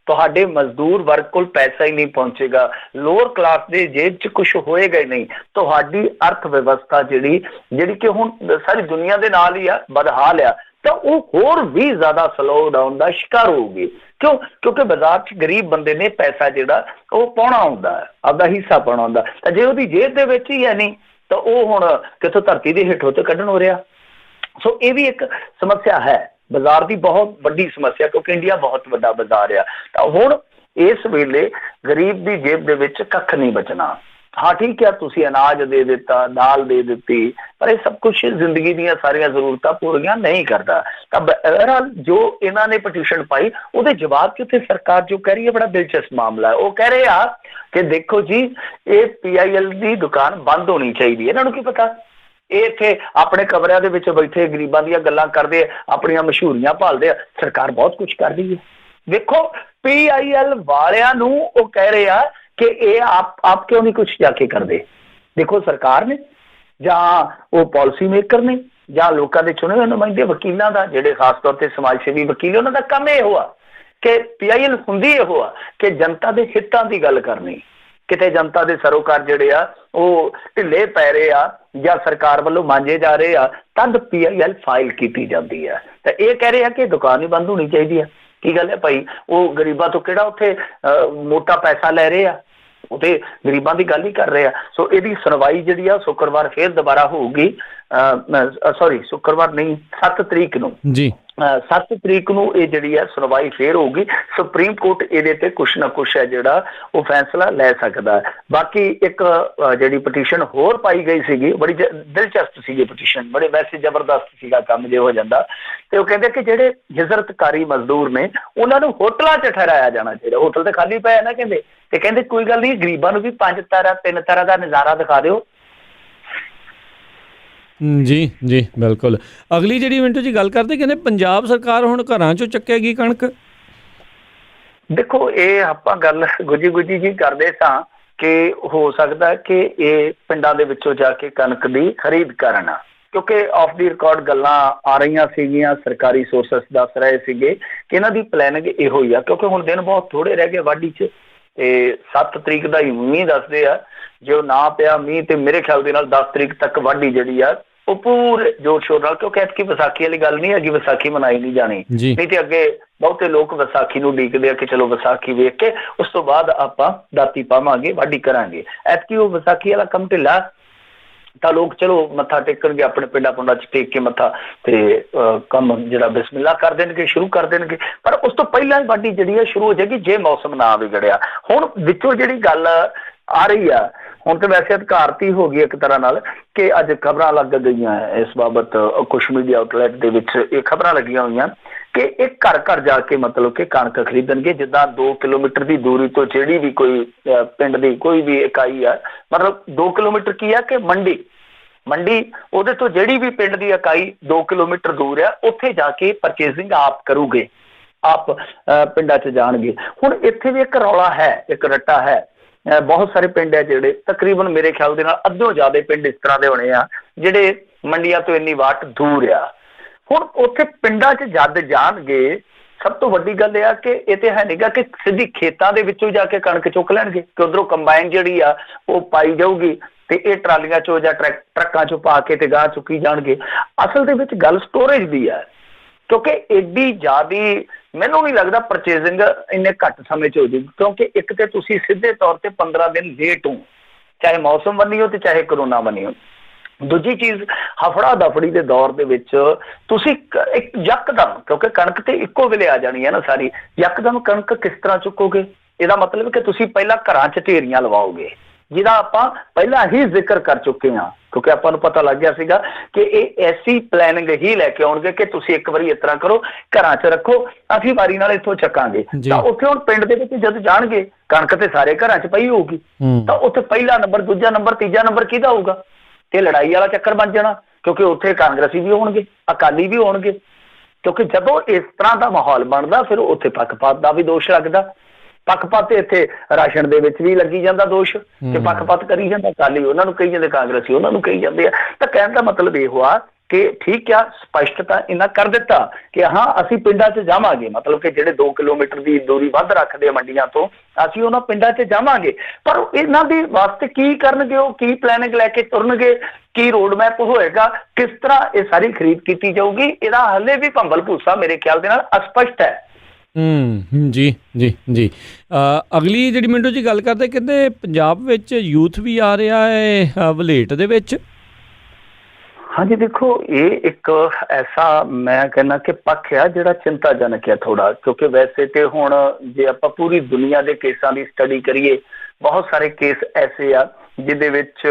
ਤੁਹਾਡੇ ਮਜ਼ਦੂਰ ਵਰਗ ਕੋਲ ਪੈਸਾ ਹੀ ਨਹੀਂ ਪਹੁੰਚੇਗਾ, ਲੋਅਰ ਕਲਾਸ ਦੇ ਜੇਬ 'ਚ ਕੁਛ ਹੋਏਗਾ ਹੀ ਨਹੀਂ, ਤੁਹਾਡੀ ਅਰਥ ਵਿਵਸਥਾ ਜਿਹੜੀ ਕਿ ਹੁਣ ਸਾਰੀ ਦੁਨੀਆ ਦੇ ਨਾਲ ਹੀ ਆ ਬਦਹਾਲ ਆ, ਤਾਂ ਉਹ ਹੋਰ ਵੀ ਜ਼ਿਆਦਾ ਸਲੋ ਡਾਊਨ ਦਾ ਸ਼ਿਕਾਰ ਹੋਊਗੀ। ਕਿਉਂਕਿ ਬਾਜ਼ਾਰ 'ਚ ਗਰੀਬ ਬੰਦੇ ਨੇ ਪੈਸਾ ਜਿਹੜਾ ਉਹ ਪਾਉਣਾ ਹੁੰਦਾ, ਆਪਦਾ ਹਿੱਸਾ ਪਾਉਣਾ ਹੁੰਦਾ, ਤਾਂ ਜੇ ਉਹਦੀ ਜੇਬ ਦੇ ਵਿੱਚ ਹੀ ਹੈ ਨਹੀਂ ਤਾਂ ਉਹ ਹੁਣ ਕਿੱਥੋਂ ਧਰਤੀ ਦੇ ਹੇਠੋਂ ਤੇ ਕੱਢਣ ਹੋ ਰਿਹਾ। ਸੋ ਇਹ ਵੀ ਇੱਕ ਸਮੱਸਿਆ ਹੈ, ਬਾਜ਼ਾਰ ਦੀ ਬਹੁਤ ਵੱਡੀ ਸਮੱਸਿਆ, ਕਿਉਂਕਿ ਇੰਡੀਆ ਬਹੁਤ ਵੱਡਾ ਬਾਜ਼ਾਰ ਆ। ਤਾਂ ਹੁਣ ਇਸ ਵੇਲੇ ਗਰੀਬ ਦੀ ਜੇਬ ਦੇ ਵਿੱਚ ਕੱਖ ਨਹੀਂ ਬਚਣਾ। ਹਾਂ ਠੀਕ ਹੈ, ਤੁਸੀਂ ਅਨਾਜ ਦੇ ਦਿੱਤਾ, ਦਾਲ ਦੇ ਦਿੱਤੀ, ਪਰ ਇਹ ਸਭ ਕੁਛ ਜ਼ਿੰਦਗੀ ਦੀਆਂ ਸਾਰੀਆਂ ਜ਼ਰੂਰਤਾਂ ਪੂਰੀਆਂ ਨਹੀਂ ਕਰਦਾ। ਤਾਂ ਬਹਰਹਾਲ ਜੋ ਇਹਨਾਂ ਨੇ ਪਟੀਸ਼ਨ ਪਾਈ ਉਹਦੇ ਜਵਾਬ 'ਚ ਉੱਥੇ ਸਰਕਾਰ ਜੋ ਕਹਿ ਰਹੀ ਹੈ ਬੜਾ ਦਿਲਚਸਪ ਮਾਮਲਾ ਹੈ। ਉਹ ਕਹਿ ਰਹੇ ਆ ਕਿ ਦੇਖੋ ਜੀ ਇਹ PIL ਦੀ ਦੁਕਾਨ ਬੰਦ ਹੋਣੀ ਚਾਹੀਦੀ ਹੈ। ਇਹਨਾਂ ਨੂੰ ਕੀ ਪਤਾ, ਇਹ ਇੱਥੇ ਆਪਣੇ ਕਮਰਿਆਂ ਦੇ ਵਿੱਚ ਬੈਠੇ ਗਰੀਬਾਂ ਦੀਆਂ ਗੱਲਾਂ ਕਰਦੇ ਆ, ਆਪਣੀਆਂ ਮਸ਼ਹੂਰੀਆਂ ਭਾਲਦੇ ਆ। ਸਰਕਾਰ ਬਹੁਤ ਕੁਛ ਕਰਦੀ ਹੈ। ਦੇਖੋ PIL ਵਾਲਿਆਂ ਨੂੰ ਉਹ ਕਹਿ ਰਹੇ ਆ ਕਿ ਇਹ ਆਪ ਕਿਉਂ ਨਹੀਂ ਕੁਛ ਜਾ ਕੇ ਕਰਦੇ। ਦੇਖੋ ਸਰਕਾਰ ਨੇ ਜਾਂ ਉਹ ਪਾਲਿਸੀ ਮੇਕਰ ਨੇ ਜਾਂ ਲੋਕਾਂ ਦੇ ਚੁਣੇ ਹੋਏ ਨੁਮਾਇੰਦੇ ਵਕੀਲਾਂ ਦਾ, ਜਿਹੜੇ ਖਾਸ ਤੌਰ ਤੇ ਸਮਾਜ ਸੇਵੀ ਵਕੀਲ, ਉਹਨਾਂ ਦਾ ਕੰਮ ਇਹੋ ਆ ਕਿ PIL ਹੁੰਦੀ ਇਹੋ ਆ ਕਿ ਜਨਤਾ ਦੇ ਹਿੱਤਾਂ ਦੀ ਗੱਲ ਕਰਨੀ। ਕਿਤੇ ਜਨਤਾ ਦੇ ਸਰੋਕਾਰ ਜਿਹੜੇ ਆ ਉਹ ਢਿੱਲੇ ਪੈ ਰਹੇ ਆ ਜਾਂ ਸਰਕਾਰ ਵੱਲੋਂ ਮਾਂਜੇ ਜਾ ਰਹੇ ਆ, ਤਦ PIL ਫਾਈਲ ਕੀਤੀ ਜਾਂਦੀ ਹੈ। ਤਾਂ ਇਹ ਕਹਿ ਰਹੇ ਆ ਕਿ ਦੁਕਾਨ ਹੀ ਬੰਦ ਹੋਣੀ ਚਾਹੀਦੀ ਹੈ। ਕੀ ਗੱਲ ਹੈ ਭਾਈ, ਉਹ ਗਰੀਬਾਂ ਤੋਂ ਕਿਹੜਾ ਉੱਥੇ ਮੋਟਾ ਪੈਸਾ ਲੈ ਰਹੇ ਆ, ਉਹ ਤੇ ਗਰੀਬਾਂ ਦੀ ਗੱਲ ਹੀ ਕਰ ਰਹੇ ਆ। ਸੋ ਇਹਦੀ ਸੁਣਵਾਈ ਜਿਹੜੀ ਆ ਸ਼ੁੱਕਰਵਾਰ ਫੇਰ ਦੁਬਾਰਾ ਹੋਊਗੀ, ਸ਼ੁੱਕਰਵਾਰ ਨਹੀਂ 7 ਤਰੀਕ ਨੂੰ ਜੀ, 7 ਤਰੀਕ ਨੂੰ ਇਹ ਜਿਹੜੀ ਹੈ ਸੁਣਵਾਈ ਫੇਰ ਹੋਊਗੀ। ਸੁਪਰੀਮ ਕੋਰਟ ਇਹਦੇ ਤੇ ਕੁਛ ਨਾ ਕੁਛ ਹੈ ਜਿਹੜਾ ਉਹ ਫੈਸਲਾ ਲੈ ਸਕਦਾ। ਬਾਕੀ ਇੱਕ ਜਿਹੜੀ ਪਟੀਸ਼ਨ ਹੋਰ ਪਾਈ ਗਈ ਸੀਗੀ, ਬੜੀ ਦਿਲਚਸਪ ਸੀਗੀ ਪਟੀਸ਼ਨ, ਬੜੇ ਵੈਸੇ ਜ਼ਬਰਦਸਤ ਸੀਗਾ ਕੰਮ ਜੇ ਹੋ ਜਾਂਦਾ ਤੇ ਉਹ ਕਹਿੰਦੇ ਕਿ ਜਿਹੜੇ ਹਿਜਰਤਕਾਰੀ ਮਜ਼ਦੂਰ ਨੇ ਉਹਨਾਂ ਨੂੰ ਹੋਟਲਾਂ 'ਚ ਠਹਿਰਾਇਆ ਜਾਣਾ ਚਾਹੀਦਾ। ਹੋਟਲ ਤੇ ਖਾਲੀ ਪਏ ਨਾ ਕਹਿੰਦੇ, ਤੇ ਕਹਿੰਦੇ ਕੋਈ ਗੱਲ ਨਹੀਂ, ਗਰੀਬਾਂ ਨੂੰ ਵੀ 5 ਤਾਰਾ 3 ਤਾਰਾ ਦਾ ਨਜ਼ਾਰਾ ਦਿਖਾ ਦਿਓ। ਜੀ ਜੀ ਬਿਲਕੁਲ। ਅਗਲੀ ਜਿਹੜੀ ਮਿੰਟੂ ਜੀ ਗੱਲ ਕਰਦੇ, ਕਹਿੰਦੇ ਪੰਜਾਬ ਸਰਕਾਰ ਹੁਣ ਘਰਾਂ 'ਚੋਂ ਚੱਕੇਗੀ ਕਣਕ। ਦੇਖੋ ਇਹ ਆਪਾਂ ਗੱਲ ਗੁੱਜੀ ਜੀ ਕਰਦੇ ਸਾਂ ਕਿ ਹੋ ਸਕਦਾ ਕਿ ਇਹ ਪਿੰਡਾਂ ਦੇ ਵਿੱਚੋਂ ਜਾ ਕੇ ਕਣਕ ਦੀ ਖਰੀਦ ਕਰਨ, ਕਿਉਂਕਿ ਆਫ ਦੀ ਰਿਕਾਰਡ ਗੱਲਾਂ ਆ ਰਹੀਆਂ ਸੀਗੀਆਂ, ਸਰਕਾਰੀ ਸੋਰਸਸ ਦੱਸ ਰਹੇ ਸੀਗੇ ਕਿ ਇਹਨਾਂ ਦੀ ਪਲੈਨਿੰਗ ਇਹੋ ਹੀ ਆ, ਕਿਉਂਕਿ ਹੁਣ ਦਿਨ ਬਹੁਤ ਥੋੜੇ ਰਹਿ ਗਏ ਵਾਢੀ 'ਚ, ਤੇ 7 ਤਰੀਕ ਦਾ ਹੀ ਮੀਂਹ ਦੱਸਦੇ ਆ। ਜੇ ਉਹ ਨਾ ਪਿਆ ਮੀਂਹ ਤੇ ਮੇਰੇ ਖਿਆਲ ਦੇ ਨਾਲ 10 ਤਰੀਕ ਤੱਕ ਵਾਢੀ ਜਿਹੜੀ ਆ ਉਹ ਪੂਰੇ ਜ਼ੋਰ ਸ਼ੋਰ ਨਾਲ, ਕਿਉਂਕਿ ਐਤਕੀ ਵਿਸਾਖੀ ਵਾਲੀ ਗੱਲ ਨਹੀਂ ਹੈਗੀ, ਵਿਸਾਖੀ ਮਨਾਈ ਨਹੀਂ ਜਾਣੀ, ਨਹੀਂ ਤੇ ਅੱਗੇ ਬਹੁਤੇ ਲੋਕ ਵਿਸਾਖੀ ਨੂੰ ਉਡੀਕਦੇ ਆ ਕਿ ਚਲੋ ਵਿਸਾਖੀ ਵੇਖ ਕੇ ਉਸ ਤੋਂ ਬਾਅਦ ਆਪਾਂ ਦਾਤੀ ਪਾਵਾਂਗੇ, ਵਾਢੀ ਕਰਾਂਗੇ। ਐਤਕੀ ਉਹ ਵਿਸਾਖੀ ਵਾਲਾ ਕੰਮ ਢਿੱਲਾ, ਤਾਂ ਲੋਕ ਚਲੋ ਮੱਥਾ ਟੇਕਣਗੇ ਆਪਣੇ ਪਿੰਡਾਂ ਪੁੰਡਾਂ 'ਚ ਟੇਕ ਕੇ ਮੱਥਾ, ਤੇ ਕੰਮ ਜਿਹੜਾ ਬਿਸਮਿਲ੍ਲਾ ਕਰ ਦੇਣਗੇ, ਸ਼ੁਰੂ ਕਰ ਦੇਣਗੇ। ਪਰ ਉਸ ਤੋਂ ਪਹਿਲਾਂ ਹੀ ਵਾਢੀ ਜਿਹੜੀ ਹੈ ਸ਼ੁਰੂ ਹੋ ਜਾਏਗੀ ਜੇ ਮੌਸਮ ਨਾ ਵਿਗੜਿਆ। ਹੁਣ ਵਿੱਚੋਂ ਜਿਹੜੀ ਗੱਲ ਆ ਰਹੀ ਆ, ਹੁਣ ਤਾਂ ਵੈਸੇ ਅਧਿਕਾਰਤੀ ਹੋ ਗਈ ਇੱਕ ਤਰ੍ਹਾਂ ਨਾਲ, ਕਿ ਅੱਜ ਖਬਰਾਂ ਲੱਗ ਗਈਆਂ ਇਸ ਬਾਬਤ, ਕੁਛ ਮੀਡੀਆ ਆਊਟਲੈਟ ਦੇ ਵਿੱਚ ਇਹ ਖਬਰਾਂ ਲੱਗੀਆਂ ਹੋਈਆਂ ਕਿ ਇਹ ਘਰ ਘਰ ਜਾ ਕੇ ਮਤਲਬ ਕਿ ਕਣਕ ਖਰੀਦਣਗੇ। ਜਿੱਦਾਂ 2 ਕਿਲੋਮੀਟਰ ਦੀ ਦੂਰੀ ਤੋਂ ਜਿਹੜੀ ਵੀ ਕੋਈ ਪਿੰਡ ਦੀ ਕੋਈ ਵੀ ਇਕਾਈ ਆ, ਮਤਲਬ 2 ਕਿਲੋਮੀਟਰ ਕੀ ਆ ਕਿ ਮੰਡੀ ਉਹਦੇ ਤੋਂ ਜਿਹੜੀ ਵੀ ਪਿੰਡ ਦੀ ਇਕਾਈ 2 ਕਿਲੋਮੀਟਰ ਦੂਰ ਆ, ਉੱਥੇ ਜਾ ਕੇ ਪਰਚੇਸਿੰਗ ਆਪ ਕਰੂਗੇ, ਆਪ ਪਿੰਡਾਂ 'ਚ ਜਾਣਗੇ। ਹੁਣ ਇੱਥੇ ਵੀ ਇੱਕ ਰੌਲਾ ਹੈ, ਇੱਕ ਰੱਟਾ ਹੈ। ਬਹੁਤ ਸਾਰੇ ਪਿੰਡ ਹੈ ਜਿਹੜੇ ਤਕਰੀਬਨ ਮੇਰੇ ਖਿਆਲ ਦੇ ਨਾਲ ਅੱਧੋਂ ਜ਼ਿਆਦਾ ਪਿੰਡ ਇਸ ਤਰ੍ਹਾਂ ਦੇ ਹੋਣੇ ਆ ਜਿਹੜੇ ਮੰਡੀਆਂ ਤੋਂ ਇੰਨੀ ਵਾਟ ਦੂਰ ਆ। ਹੁਣ ਉੱਥੇ ਪਿੰਡਾਂ 'ਚ ਜਦ ਜਾਣਗੇ, ਸਭ ਤੋਂ ਵੱਡੀ ਗੱਲ ਇਹ ਆ ਕਿ ਇਹ ਤੇ ਹੈ ਨਹੀਂਗਾ ਕਿ ਸਿੱਧੀ ਖੇਤਾਂ ਦੇ ਵਿੱਚੋਂ ਜਾ ਕੇ ਕਣਕ ਚੁੱਕ ਲੈਣਗੇ, ਕਿ ਉੱਧਰੋਂ ਕੰਬਾਈਨ ਜਿਹੜੀ ਆ ਉਹ ਪਾਈ ਜਾਊਗੀ ਤੇ ਇਹ ਟਰਾਲੀਆਂ 'ਚੋਂ ਜਾਂ ਟਰੱਕਾਂ 'ਚੋਂ ਪਾ ਕੇ ਤੇ ਗਾਹ ਚੁੱਕੀ ਜਾਣਗੇ। ਅਸਲ ਦੇ ਵਿੱਚ ਗੱਲ ਸਟੋਰੇਜ ਦੀ ਆ, ਕਿਉਂਕਿ ਏਡੀ ਜ਼ਿਆਦਾ ਮੈਨੂੰ ਨਹੀਂ ਲੱਗਦਾ ਪਰਚੇਜ਼ਿੰਗ ਇੰਨੇ ਘੱਟ ਸਮੇਂ 'ਚ ਹੋ ਜਾਊਗੀ, ਕਿਉਂਕਿ ਇੱਕ ਤੇ ਤੁਸੀਂ ਸਿੱਧੇ ਤੌਰ ਤੇ 15 ਦਿਨ ਲੇਟ ਹੋ, ਚਾਹੇ ਮੌਸਮ ਬੰਨੀ ਤੇ ਚਾਹੇ ਕਰੋਨਾ ਬੰਨੀ ਹੋ। ਦੂਜੀ ਚੀਜ਼, ਹਫੜਾ ਦਫੜੀ ਦੇ ਦੌਰ ਦੇ ਵਿੱਚ ਤੁਸੀਂ ਇੱਕ ਯਕਦਮ, ਕਿਉਂਕਿ ਕਣਕ ਤੇ ਇੱਕੋ ਵੇਲੇ ਆ ਜਾਣੀ ਹੈ ਨਾ ਸਾਰੀ, ਯਕਦਮ ਕਣਕ ਕਿਸ ਤਰ੍ਹਾਂ ਚੁੱਕੋਗੇ? ਇਹਦਾ ਮਤਲਬ ਕਿ ਤੁਸੀਂ ਪਹਿਲਾਂ ਘਰਾਂ 'ਚ ਢੇਰੀਆਂ ਲਵਾਓਗੇ, ਜਿਹਦਾ ਆਪਾਂ ਪਹਿਲਾਂ ਹੀ ਜ਼ਿਕਰ ਕਰ ਚੁੱਕੇ ਹਾਂ, ਕਿਉਂਕਿ ਆਪਾਂ ਨੂੰ ਪਤਾ ਲੱਗ ਗਿਆ ਸੀਗਾ ਕਿ ਇਹ ਐਸੀ ਪਲੈਨਿੰਗ ਹੀ ਲੈ ਕੇ ਆਉਣਗੇ ਕਿ ਤੁਸੀਂ ਇੱਕ ਵਾਰੀ ਇਸ ਤਰ੍ਹਾਂ ਕਰੋ, ਘਰਾਂ 'ਚ ਰੱਖੋ, ਅਸੀਂ ਵਾਰੀ ਨਾਲ ਇੱਥੋਂ ਚੱਕਾਂਗੇ। ਤਾਂ ਉੱਥੇ ਹੁਣ ਪਿੰਡ ਦੇ ਵਿੱਚ ਜਦ ਜਾਣਗੇ, ਕਣਕ ਤੇ ਸਾਰੇ ਘਰਾਂ 'ਚ ਪਈ ਹੋਊਗੀ, ਤਾਂ ਉੱਥੇ ਪਹਿਲਾ ਨੰਬਰ, ਦੂਜਾ ਨੰਬਰ, ਤੀਜਾ ਨੰਬਰ ਕਿਹਦਾ ਹੋਊਗਾ? ਤੇ ਲੜਾਈ ਵਾਲਾ ਚੱਕਰ ਬਣ ਜਾਣਾ, ਕਿਉਂਕਿ ਉੱਥੇ ਕਾਂਗਰਸੀ ਵੀ ਹੋਣਗੇ, ਅਕਾਲੀ ਵੀ ਹੋਣਗੇ, ਕਿਉਂਕਿ ਜਦੋਂ ਇਸ ਤਰ੍ਹਾਂ ਦਾ ਮਾਹੌਲ ਬਣਦਾ ਫਿਰ ਉੱਥੇ ਪੱਖਪਾਤ ਦਾ ਵੀ ਦੋਸ਼ ਲੱਗਦਾ। ਪੱਖਪਾਤ ਇੱਥੇ ਰਾਸ਼ਨ ਦੇ ਵਿੱਚ ਵੀ ਲੱਗੀ ਜਾਂਦਾ ਦੋਸ਼ ਕਿ ਪੱਖਪਾਤ ਕਰੀ ਜਾਂਦਾ, ਅਕਾਲੀ ਉਹਨਾਂ ਨੂੰ ਕਹੀ ਜਾਂਦੇ, ਕਾਂਗਰਸੀ ਉਹਨਾਂ ਨੂੰ ਕਹੀ ਜਾਂਦੇ ਆ। ਤਾਂ ਕਹਿਣ ਦਾ ਮਤਲਬ ਇਹ ਹੋਆ ਕਿ ਠੀਕ ਆ, ਸਪਸ਼ਟਤਾ ਇਹਨਾਂ ਕਰ ਦਿੱਤਾ ਕਿ ਹਾਂ ਅਸੀਂ ਪਿੰਡਾਂ 'ਚ ਜਾਵਾਂਗੇ, ਮਤਲਬ ਕਿ ਜਿਹੜੇ 2 ਕਿਲੋਮੀਟਰ ਦੀ ਦੂਰੀ ਵੱਧ ਰੱਖਦੇ ਆ ਮੰਡੀਆਂ ਤੋਂ, ਅਸੀਂ ਉਹਨਾਂ ਪਿੰਡਾਂ 'ਚ ਜਾਵਾਂਗੇ। ਪਰ ਇਹਨਾਂ ਦੇ ਵਾਸਤੇ ਕੀ ਕਰਨਗੇ, ਉਹ ਕੀ ਪਲੈਨਿੰਗ ਲੈ ਕੇ ਤੁਰਨਗੇ, ਕੀ ਰੋਡ ਮੈਪ ਹੋਏਗਾ, ਕਿਸ ਤਰ੍ਹਾਂ ਇਹ ਸਾਰੀ ਖਰੀਦ ਕੀਤੀ ਜਾਊਗੀ, ਇਹਦਾ ਹਲੇ ਵੀ ਭੰਬਲ ਭੂਸਾ ਮੇਰੇ ਖਿਆਲ ਦੇ ਨਾਲ ਅਸਪਸ਼ਟ ਹੈ। ਜੀ ਜੀ ਜੀ। ਅਗਲੀ ਜਿਹੜੀ ਮਿੰਟੂ ਜੀ ਗੱਲ ਕਰਦੇ, ਕਹਿੰਦੇ ਪੰਜਾਬ ਵਿੱਚ ਯੂਥ ਵੀ ਆ ਰਿਹਾ ਹੈ ਵਲੇਟ ਦੇ ਵਿੱਚ। ਹਾਂਜੀ ਦੇਖੋ, ਇਹ ਇੱਕ ਐਸਾ ਮੈਂ ਕਹਿੰਦਾ ਕਿ ਪੱਖ ਆ ਜਿਹੜਾ ਚਿੰਤਾਜਨਕ ਹੈ ਥੋੜਾ, ਕਿਉਂਕਿ ਵੈਸੇ ਤੇ ਹੁਣ ਜੇ ਆਪਾਂ ਪੂਰੀ ਦੁਨੀਆ ਦੇ ਕੇਸਾਂ ਦੀ ਸਟੱਡੀ ਕਰੀਏ, ਬਹੁਤ ਸਾਰੇ ਕੇਸ ਐਸੇ ਆ ਜਿਹਦੇ ਵਿੱਚ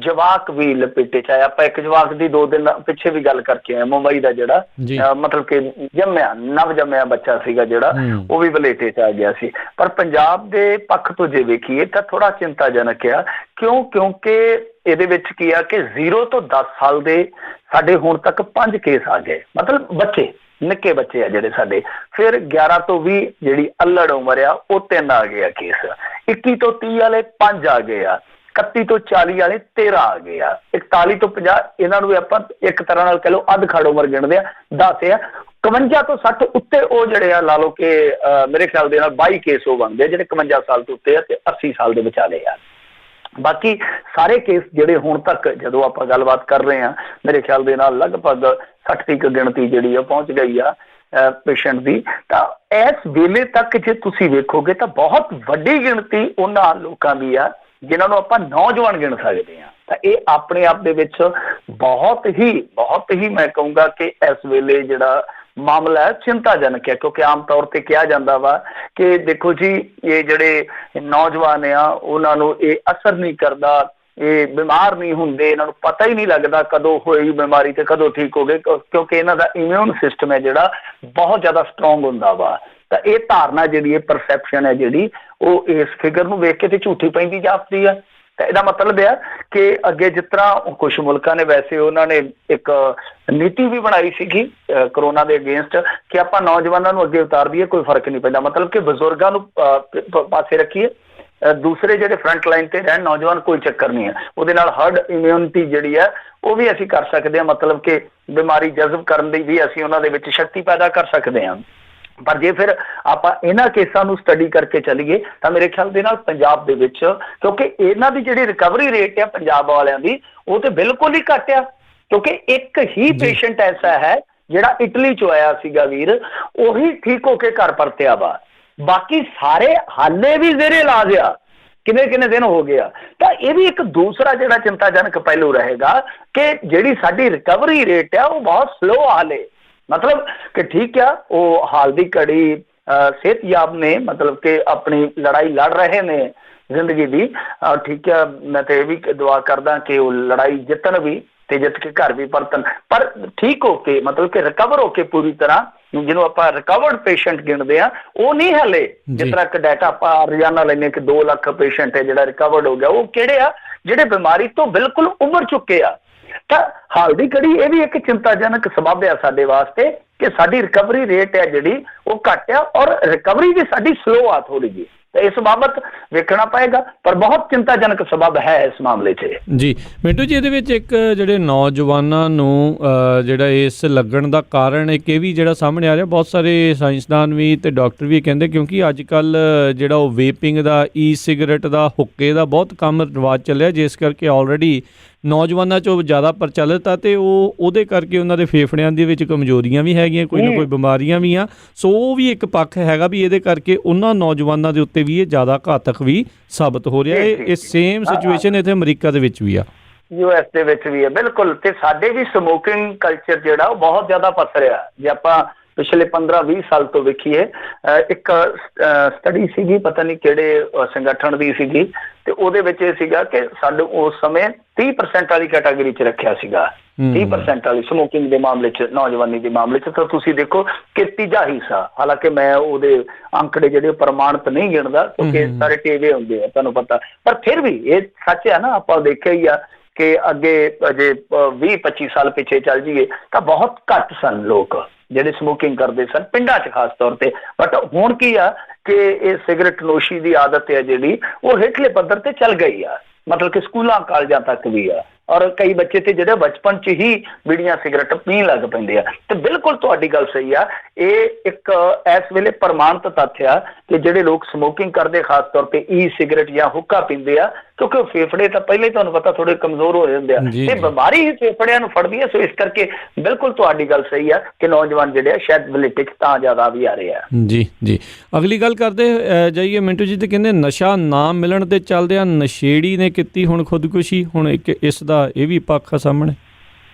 ਜਵਾਕ ਵੀ ਲਪੇਟੇ 'ਚ ਆਇਆ। ਆਪਾਂ ਇੱਕ ਜਵਾਕ ਦੀ 2 ਦਿਨ ਪਿੱਛੇ ਵੀ ਗੱਲ ਕਰਕੇ ਆਏ, ਮੁੰਬਈ ਦਾ ਜਿਹੜਾ ਮਤਲਬ ਕਿ ਨਵ ਜੰਮਿਆ ਬੱਚਾ ਸੀਗਾ ਜਿਹੜਾ, ਉਹ ਵੀ ਵਲੇਟੇ 'ਚ ਆ ਗਿਆ ਸੀ। ਪਰ ਪੰਜਾਬ ਦੇ ਪੱਖ ਤੋਂ ਜੇ ਵੇਖੀਏ ਤਾਂ ਥੋੜਾ ਚਿੰਤਾਜਨਕ ਆ। ਕਿਉਂਕਿ ਇਹਦੇ ਵਿੱਚ ਕੀ ਆ ਕਿ 0 ਤੋਂ 10 ਸਾਲ ਦੇ ਸਾਡੇ ਹੁਣ ਤੱਕ 5 ਕੇਸ ਆ ਗਏ, ਮਤਲਬ ਬੱਚੇ, ਨਿੱਕੇ ਬੱਚੇ ਆ ਜਿਹੜੇ ਸਾਡੇ। ਫਿਰ 11 ਤੋਂ 20 ਜਿਹੜੀ ਅਲੜ ਉਮਰ ਆ ਉਹ 3 ਆ ਗਏ ਆ ਕੇਸ, 21 ਤੋਂ 30 ਵਾਲੇ 5 ਆ ਗਏ ਆ, 31 ਤੋਂ 40 ਵਾਲੇ 13 ਆ ਗਏ ਆ, 41 ਤੋਂ 50 ਇਹਨਾਂ ਨੂੰ ਵੀ ਆਪਾਂ ਇੱਕ ਤਰ੍ਹਾਂ ਨਾਲ ਕਹਿ ਲਓ ਅੱਧ ਖੜ ਉਮਰ ਗਿਣਦੇ ਆ, 10 ਆ। 51 ਤੋਂ 60 ਉੱਤੇ ਉਹ ਜਿਹੜੇ ਆ ਲਾ ਲਓ ਕਿ ਮੇਰੇ ਖਿਆਲ ਦੇ ਨਾਲ 22 ਕੇਸ ਉਹ ਬਣਦੇ ਆ ਜਿਹੜੇ 51 ਸਾਲ ਤੋਂ ਉੱਤੇ ਆ ਤੇ 80 ਸਾਲ ਦੇ ਵਿਚਾਲੇ ਆ। ਬਾਕੀ ਸਾਰੇ ਕੇਸ ਜਿਹੜੇ ਹੁਣ ਤੱਕ ਜਦੋਂ ਆਪਾਂ ਗੱਲਬਾਤ ਕਰ ਰਹੇ ਹਾਂ, ਮੇਰੇ ਖਿਆਲ ਦੇ ਨਾਲ ਲਗਭਗ 60 ਦੀ ਗਿਣਤੀ ਜਿਹੜੀ ਆ ਪਹੁੰਚ ਗਈ ਆ ਪੇਸ਼ੈਂਟ ਦੀ। ਤਾਂ ਇਸ ਵੇਲੇ ਤੱਕ ਜੇ ਤੁਸੀਂ ਵੇਖੋਗੇ ਤਾਂ ਬਹੁਤ ਵੱਡੀ ਗਿਣਤੀ ਉਹਨਾਂ ਲੋਕਾਂ ਦੀ ਆ ਜਿਨ੍ਹਾਂ ਨੂੰ ਆਪਾਂ ਨੌਜਵਾਨ ਗਿਣ ਸਕਦੇ ਹਾਂ। ਤਾਂ ਇਹ ਆਪਣੇ ਆਪ ਦੇ ਵਿੱਚ ਬਹੁਤ ਹੀ ਮੈਂ ਕਹੂੰਗਾ ਕਿ ਇਸ ਵੇਲੇ ਜਿਹੜਾ ਮਾਮਲਾ ਹੈ ਚਿੰਤਾਜਨਕ ਹੈ, ਕਿਉਂਕਿ ਆਮ ਤੌਰ ਤੇ ਕਿਹਾ ਜਾਂਦਾ ਵਾ ਕਿ ਦੇਖੋ ਜੀ ਇਹ ਜਿਹੜੇ ਨੌਜਵਾਨ ਆ ਉਹਨਾਂ ਨੂੰ ਇਹ ਅਸਰ ਨਹੀਂ ਕਰਦਾ, ਇਹ ਬਿਮਾਰ ਨਹੀਂ ਹੁੰਦੇ, ਇਹਨਾਂ ਨੂੰ ਪਤਾ ਹੀ ਨਹੀਂ ਲੱਗਦਾ ਕਦੋਂ ਹੋਈ ਬਿਮਾਰੀ ਤੇ ਕਦੋਂ ਠੀਕ ਹੋ ਗਏ, ਕਿਉਂਕਿ ਇਹਨਾਂ ਦਾ ਇਮਿਊਨ ਸਿਸਟਮ ਹੈ ਜਿਹੜਾ ਬਹੁਤ ਜ਼ਿਆਦਾ ਸਟਰੋਂਗ ਹੁੰਦਾ ਵਾ। ਤਾਂ ਇਹ ਧਾਰਨਾ ਜਿਹੜੀ, ਇਹ ਪਰਸੈਪਸ਼ਨ ਹੈ ਜਿਹੜੀ, ਉਹ ਇਸ ਫਿਗਰ ਨੂੰ ਵੇਖ ਕੇ ਤੇ ਝੂਠੀ ਪੈਂਦੀ ਜਾਪਦੀ ਆ। ਤਾਂ ਇਹਦਾ ਮਤਲਬ ਆ ਕਿ ਅੱਗੇ ਜਿਸ ਤਰ੍ਹਾਂ ਕੁਝ ਮੁਲਕਾਂ ਨੇ, ਵੈਸੇ ਉਹਨਾਂ ਨੇ ਇੱਕ ਨੀਤੀ ਵੀ ਬਣਾਈ ਸੀਗੀ ਕਰੋਨਾ ਦੇ ਅਗੇਂਸਟ ਕਿ ਆਪਾਂ ਨੌਜਵਾਨਾਂ ਨੂੰ ਅੱਗੇ ਉਤਾਰ ਦਈਏ, ਕੋਈ ਫਰਕ ਨਹੀਂ ਪੈਂਦਾ, ਮਤਲਬ ਕਿ ਬਜ਼ੁਰਗਾਂ ਨੂੰ ਪਾਸੇ ਰੱਖੀਏ, ਦੂਸਰੇ ਜਿਹੜੇ ਫਰੰਟ ਲਾਈਨ ਤੇ ਰਹਿਣ ਨੌਜਵਾਨ, ਕੋਈ ਚੱਕਰ ਨਹੀਂ ਹੈ। ਉਹਦੇ ਨਾਲ ਹਰਡ ਇਮਿਊਨਿਟੀ ਜਿਹੜੀ ਹੈ ਉਹ ਵੀ ਅਸੀਂ ਕਰ ਸਕਦੇ ਹਾਂ, ਮਤਲਬ ਕਿ ਬਿਮਾਰੀ ਜਜ਼ਬ ਕਰਨ ਦੀ ਵੀ ਅਸੀਂ ਉਹਨਾਂ ਦੇ ਵਿੱਚ ਸ਼ਕਤੀ ਪੈਦਾ ਕਰ ਸਕਦੇ ਹਾਂ। ਪਰ ਜੇ ਫਿਰ ਆਪਾਂ ਇਹਨਾਂ ਕੇਸਾਂ ਨੂੰ ਸਟੱਡੀ ਕਰਕੇ ਚੱਲੀਏ ਤਾਂ ਮੇਰੇ ਖਿਆਲ ਦੇ ਨਾਲ ਪੰਜਾਬ ਦੇ ਵਿੱਚ, ਕਿਉਂਕਿ ਇਹਨਾਂ ਦੀ ਜਿਹੜੀ ਰਿਕਵਰੀ ਰੇਟ ਆ ਪੰਜਾਬ ਵਾਲਿਆਂ ਦੀ, ਉਹ ਤੇ ਬਿਲਕੁਲ ਹੀ ਘੱਟ ਆ, ਕਿਉਂਕਿ ਇੱਕ ਹੀ ਪੇਸ਼ੈਂਟ ਐਸਾ ਹੈ ਜਿਹੜਾ ਇਟਲੀ ਚੋਂ ਆਇਆ ਸੀਗਾ ਵੀਰ, ਉਹੀ ਠੀਕ ਹੋ ਕੇ ਘਰ ਪਰਤਿਆ ਵਾ, ਬਾਕੀ ਸਾਰੇ ਹਾਲੇ ਵੀ ਜ਼ੇਰੇ ਇਲਾਜ ਆ, ਕਿੰਨੇ ਦਿਨ ਹੋ ਗਿਆ। ਤਾਂ ਇਹ ਵੀ ਇੱਕ ਦੂਸਰਾ ਜਿਹੜਾ ਚਿੰਤਾਜਨਕ ਪਹਿਲੂ ਰਹੇਗਾ ਕਿ ਜਿਹੜੀ ਸਾਡੀ ਰਿਕਵਰੀ ਰੇਟ ਆ ਉਹ ਬਹੁਤ ਸਲੋ ਹਾਲੇ, ਮਤਲਬ ਕਿ ਠੀਕ ਆ ਉਹ ਹਾਲ ਦੀ ਘੜੀ ਸਿਹਤਯਾਬ ਨੇ, ਮਤਲਬ ਕਿ ਆਪਣੀ ਲੜਾਈ ਲੜ ਰਹੇ ਨੇ ਜ਼ਿੰਦਗੀ ਦੀ, ਠੀਕ ਆ। ਮੈਂ ਤੇ ਇਹ ਵੀ ਦੁਆ ਕਰਦਾ ਕਿ ਉਹ ਲੜਾਈ ਜਿੱਤਣ ਵੀ ਤੇ ਜਿੱਤ ਕੇ ਘਰ ਵੀ ਪਰਤਣ, ਪਰ ਠੀਕ ਹੋ ਕੇ, ਮਤਲਬ ਕਿ ਰਿਕਵਰ ਹੋ ਕੇ ਪੂਰੀ ਤਰ੍ਹਾਂ, ਜਿਹਨੂੰ ਆਪਾਂ ਰਿਕਵਰਡ ਪੇਸ਼ੈਂਟ ਗਿਣਦੇ ਆ, ਉਹ ਨਹੀਂ ਹਲੇ। ਜਿਸ ਤਰ੍ਹਾਂ ਕਿ ਡਾਟਾ ਆਪਾਂ ਰੋਜ਼ਾਨਾ ਲੈਂਦੇ ਕਿ 2 ਲੱਖ ਪੇਸ਼ੈਂਟ ਹੈ ਜਿਹੜਾ ਰਿਕਵਰਡ ਹੋ ਗਿਆ, ਉਹ ਕਿਹੜੇ ਆ? ਜਿਹੜੇ ਬਿਮਾਰੀ ਤੋਂ ਬਿਲਕੁਲ ਉਭਰ ਚੁੱਕੇ ਆ। ਤਾਂ ਹਾਲ ਦੀ ਘੜੀ ਇਹ ਵੀ ਇੱਕ ਚਿੰਤਾਜਨਕ ਸਬਬ ਆ ਸਾਡੇ ਵਾਸਤੇ ਕਿ ਸਾਡੀ ਰਿਕਵਰੀ ਰੇਟ ਹੈ ਜਿਹੜੀ ਉਹ ਘੱਟ ਆ, ਔਰ ਰਿਕਵਰੀ ਵੀ ਸਾਡੀ ਸਲੋ ਆ ਥੋੜੀ ਜਿਹੀ। ਤਾਂ ਇਸ ਬਾਬਤ ਵੇਖਣਾ ਪਏਗਾ, ਪਰ ਬਹੁਤ ਚਿੰਤਾਜਨਕ ਸਬਬ ਹੈ ਇਸ ਮਾਮਲੇ 'ਚ। ਜੀ ਮਿੰਟੂ ਜੀ, ਇਹਦੇ ਵਿੱਚ ਇੱਕ ਜਿਹੜੇ ਨੌਜਵਾਨਾਂ ਨੂੰ ਜਿਹੜਾ ਇਸ ਲੱਗਣ ਦਾ ਕਾਰਨ ਇੱਕ ਇਹ ਵੀ ਜਿਹੜਾ ਸਾਹਮਣੇ ਆ ਰਿਹਾ, ਬਹੁਤ ਸਾਰੇ ਸਾਇੰਸਦਾਨ ਵੀ ਤੇ ਡਾਕਟਰ ਵੀ ਕਹਿੰਦੇ, ਕਿਉਂਕਿ ਅੱਜ ਕੱਲ੍ਹ ਜਿਹੜਾ ਉਹ ਵੇਪਿੰਗ ਦਾ, ਈ ਸਿਗਰਟ ਦਾ, ਹੁੱਕੇ ਦਾ ਬਹੁਤ ਕੰਮ ਰਿਵਾਜ ਚੱਲਿਆ, ਜਿਸ ਕਰਕੇ ਆਲਰੇਡੀ ਨੌਜਵਾਨਾਂ 'ਚੋਂ ਜ਼ਿਆਦਾ ਪ੍ਰਚਲਿਤ ਆ, ਅਤੇ ਉਹਦੇ ਕਰਕੇ ਉਹਨਾਂ ਦੇ ਫੇਫੜਿਆਂ ਦੇ ਵਿੱਚ ਕਮਜ਼ੋਰੀਆਂ ਵੀ ਹੈਗੀਆਂ, ਕੋਈ ਨਾ ਕੋਈ ਬਿਮਾਰੀਆਂ ਵੀ ਆ। ਸੋ ਉਹ ਵੀ ਇੱਕ ਪੱਖ ਹੈਗਾ ਵੀ ਇਹਦੇ ਕਰਕੇ ਉਹਨਾਂ ਨੌਜਵਾਨਾਂ ਦੇ ਉੱਤੇ ਵੀ ਇਹ ਜ਼ਿਆਦਾ ਘਾਤਕ ਵੀ ਸਾਬਤ ਹੋ ਰਿਹਾ। ਇਹ ਸੇਮ ਸਿਚੁਏਸ਼ਨ ਇੱਥੇ ਅਮਰੀਕਾ ਦੇ ਵਿੱਚ ਵੀ ਆ, US ਦੇ ਵਿੱਚ ਵੀ ਹੈ, ਬਿਲਕੁਲ। ਤੇ ਸਾਡੇ ਵੀ ਸਮੋਕਿੰਗ ਕਲਚਰ ਜਿਹੜਾ ਉਹ ਬਹੁਤ ਜ਼ਿਆਦਾ ਪਸਰਿਆ। ਜੇ ਆਪਾਂ ਪਿਛਲੇ 15-20 ਸਾਲ ਤੋਂ ਵੇਖੀਏ, ਇੱਕ ਸਟੱਡੀ ਸੀਗੀ, ਪਤਾ ਨਹੀਂ ਕਿਹੜੇ ਸੰਗਠਨ ਦੀ ਸੀਗੀ, ਤੇ ਉਹਦੇ ਵਿੱਚ ਇਹ ਸੀਗਾ ਕਿ ਸਾਡੇ ਉਸ ਸਮੇਂ 30% ਵਾਲੀ ਕੈਟਾਗਰੀ 'ਚ ਰੱਖਿਆ ਸੀਗਾ, 30% ਵਾਲੀ ਸਮੋਕਿੰਗ ਦੇ ਮਾਮਲੇ 'ਚ, ਨੌਜਵਾਨੀ ਦੇ ਮਾਮਲੇ 'ਚ। ਤਾਂ ਤੁਸੀਂ ਦੇਖੋ ਕਿ ਤੀਜਾ ਹਿੱਸਾ, ਹਾਲਾਂਕਿ ਮੈਂ ਉਹਦੇ ਅੰਕੜੇ ਜਿਹੜੇ ਪ੍ਰਮਾਣਿਤ ਨਹੀਂ ਗਿਣਦਾ ਕਿਉਂਕਿ ਸਾਰੇ ਟੇਵੇ ਹੁੰਦੇ ਆ ਤੁਹਾਨੂੰ ਪਤਾ, ਪਰ ਫਿਰ ਵੀ ਇਹ ਸੱਚ ਹੈ ਨਾ, ਆਪਾਂ ਦੇਖਿਆ ਹੀ ਆ ਕਿ ਅੱਗੇ ਅਜੇ 20-25 ਸਾਲ ਪਿੱਛੇ ਚੱਲ ਜਾਈਏ ਤਾਂ ਬਹੁਤ ਘੱਟ ਸਨ ਲੋਕ ਜਿਹੜੇ ਸਮੋਕਿੰਗ ਕਰਦੇ ਸਨ, ਪਿੰਡਾਂ 'ਚ ਖਾਸ ਤੌਰ ਤੇ। ਬਟ ਹੁਣ ਕੀ ਆ ਕਿ ਇਹ ਸਿਗਰਟ ਨੋਸ਼ੀ ਦੀ ਆਦਤ ਹੈ ਜਿਹੜੀ ਉਹ ਹੇਠਲੇ ਪੱਧਰ ਤੇ ਚੱਲ ਗਈ ਆ, ਮਤਲਬ ਕਿ ਸਕੂਲਾਂ ਕਾਲਜਾਂ ਤੱਕ ਵੀ ਆ, ਔਰ ਕਈ ਬੱਚੇ ਤੇ ਜਿਹੜੇ ਬਚਪਨ 'ਚ ਹੀ ਬੀੜੀਆਂ ਸਿਗਰਟ ਪੀਣ ਲੱਗ ਪੈਂਦੇ ਆ। ਤੇ ਬਿਲਕੁਲ ਤੁਹਾਡੀ ਗੱਲ ਸਹੀ ਆ, ਇਹ ਇੱਕ ਇਸ ਵੇਲੇ ਪ੍ਰਮਾਣਿਤ ਤੱਥ ਆ ਕਿ ਜਿਹੜੇ ਲੋਕ ਸਮੋਕਿੰਗ ਕਰਦੇ, ਖਾਸ ਤੌਰ ਤੇ ਈ ਸਿਗਰਟ ਜਾਂ ਹੁੱਕਾ ਪੀਂਦੇ ਆ, ਕਿਉਂਕਿ ਉਹ ਫੇਫੜੇ ਤਾਂ ਪਹਿਲਾਂ ਹੀ ਤੁਹਾਨੂੰ ਪਤਾ ਥੋੜੇ ਕਮਜ਼ੋਰ ਹੋ ਜਾਂਦੇ ਆ, ਤੇ ਬਿਮਾਰੀ ਹੀ ਫੇਫੜਿਆਂ ਨੂੰ ਫੜਦੀ ਹੈ। ਸੋ ਇਸ ਕਰਕੇ ਬਿਲਕੁਲ ਤੁਹਾਡੀ ਗੱਲ ਸਹੀ ਆ ਕਿ ਨੌਜਵਾਨ ਜਿਹੜੇ ਆ ਸ਼ਾਇਦ ਬਲਿਟਿਕ ਤਾਂ ਜ਼ਿਆਦਾ ਵੀ ਆ ਰਹੇ ਆ। ਜੀ ਅਗਲੀ ਗੱਲ ਕਰਦੇ ਜਾਈਏ ਮਿੰਟੂ ਜੀ, ਤੇ ਕਹਿੰਦੇ ਨਸ਼ਾ ਨਾ ਮਿਲਣ ਦੇ ਚੱਲਦਿਆਂ ਨਸ਼ੇੜੀ ਨੇ ਕੀਤੀ ਹੁਣ ਖੁਦਕੁਸ਼ੀ। ਹੁਣ ਇੱਕ ਇਸ ਦਾ ਇਹ ਵੀ ਪੱਖ ਆ ਸਾਹਮਣੇ।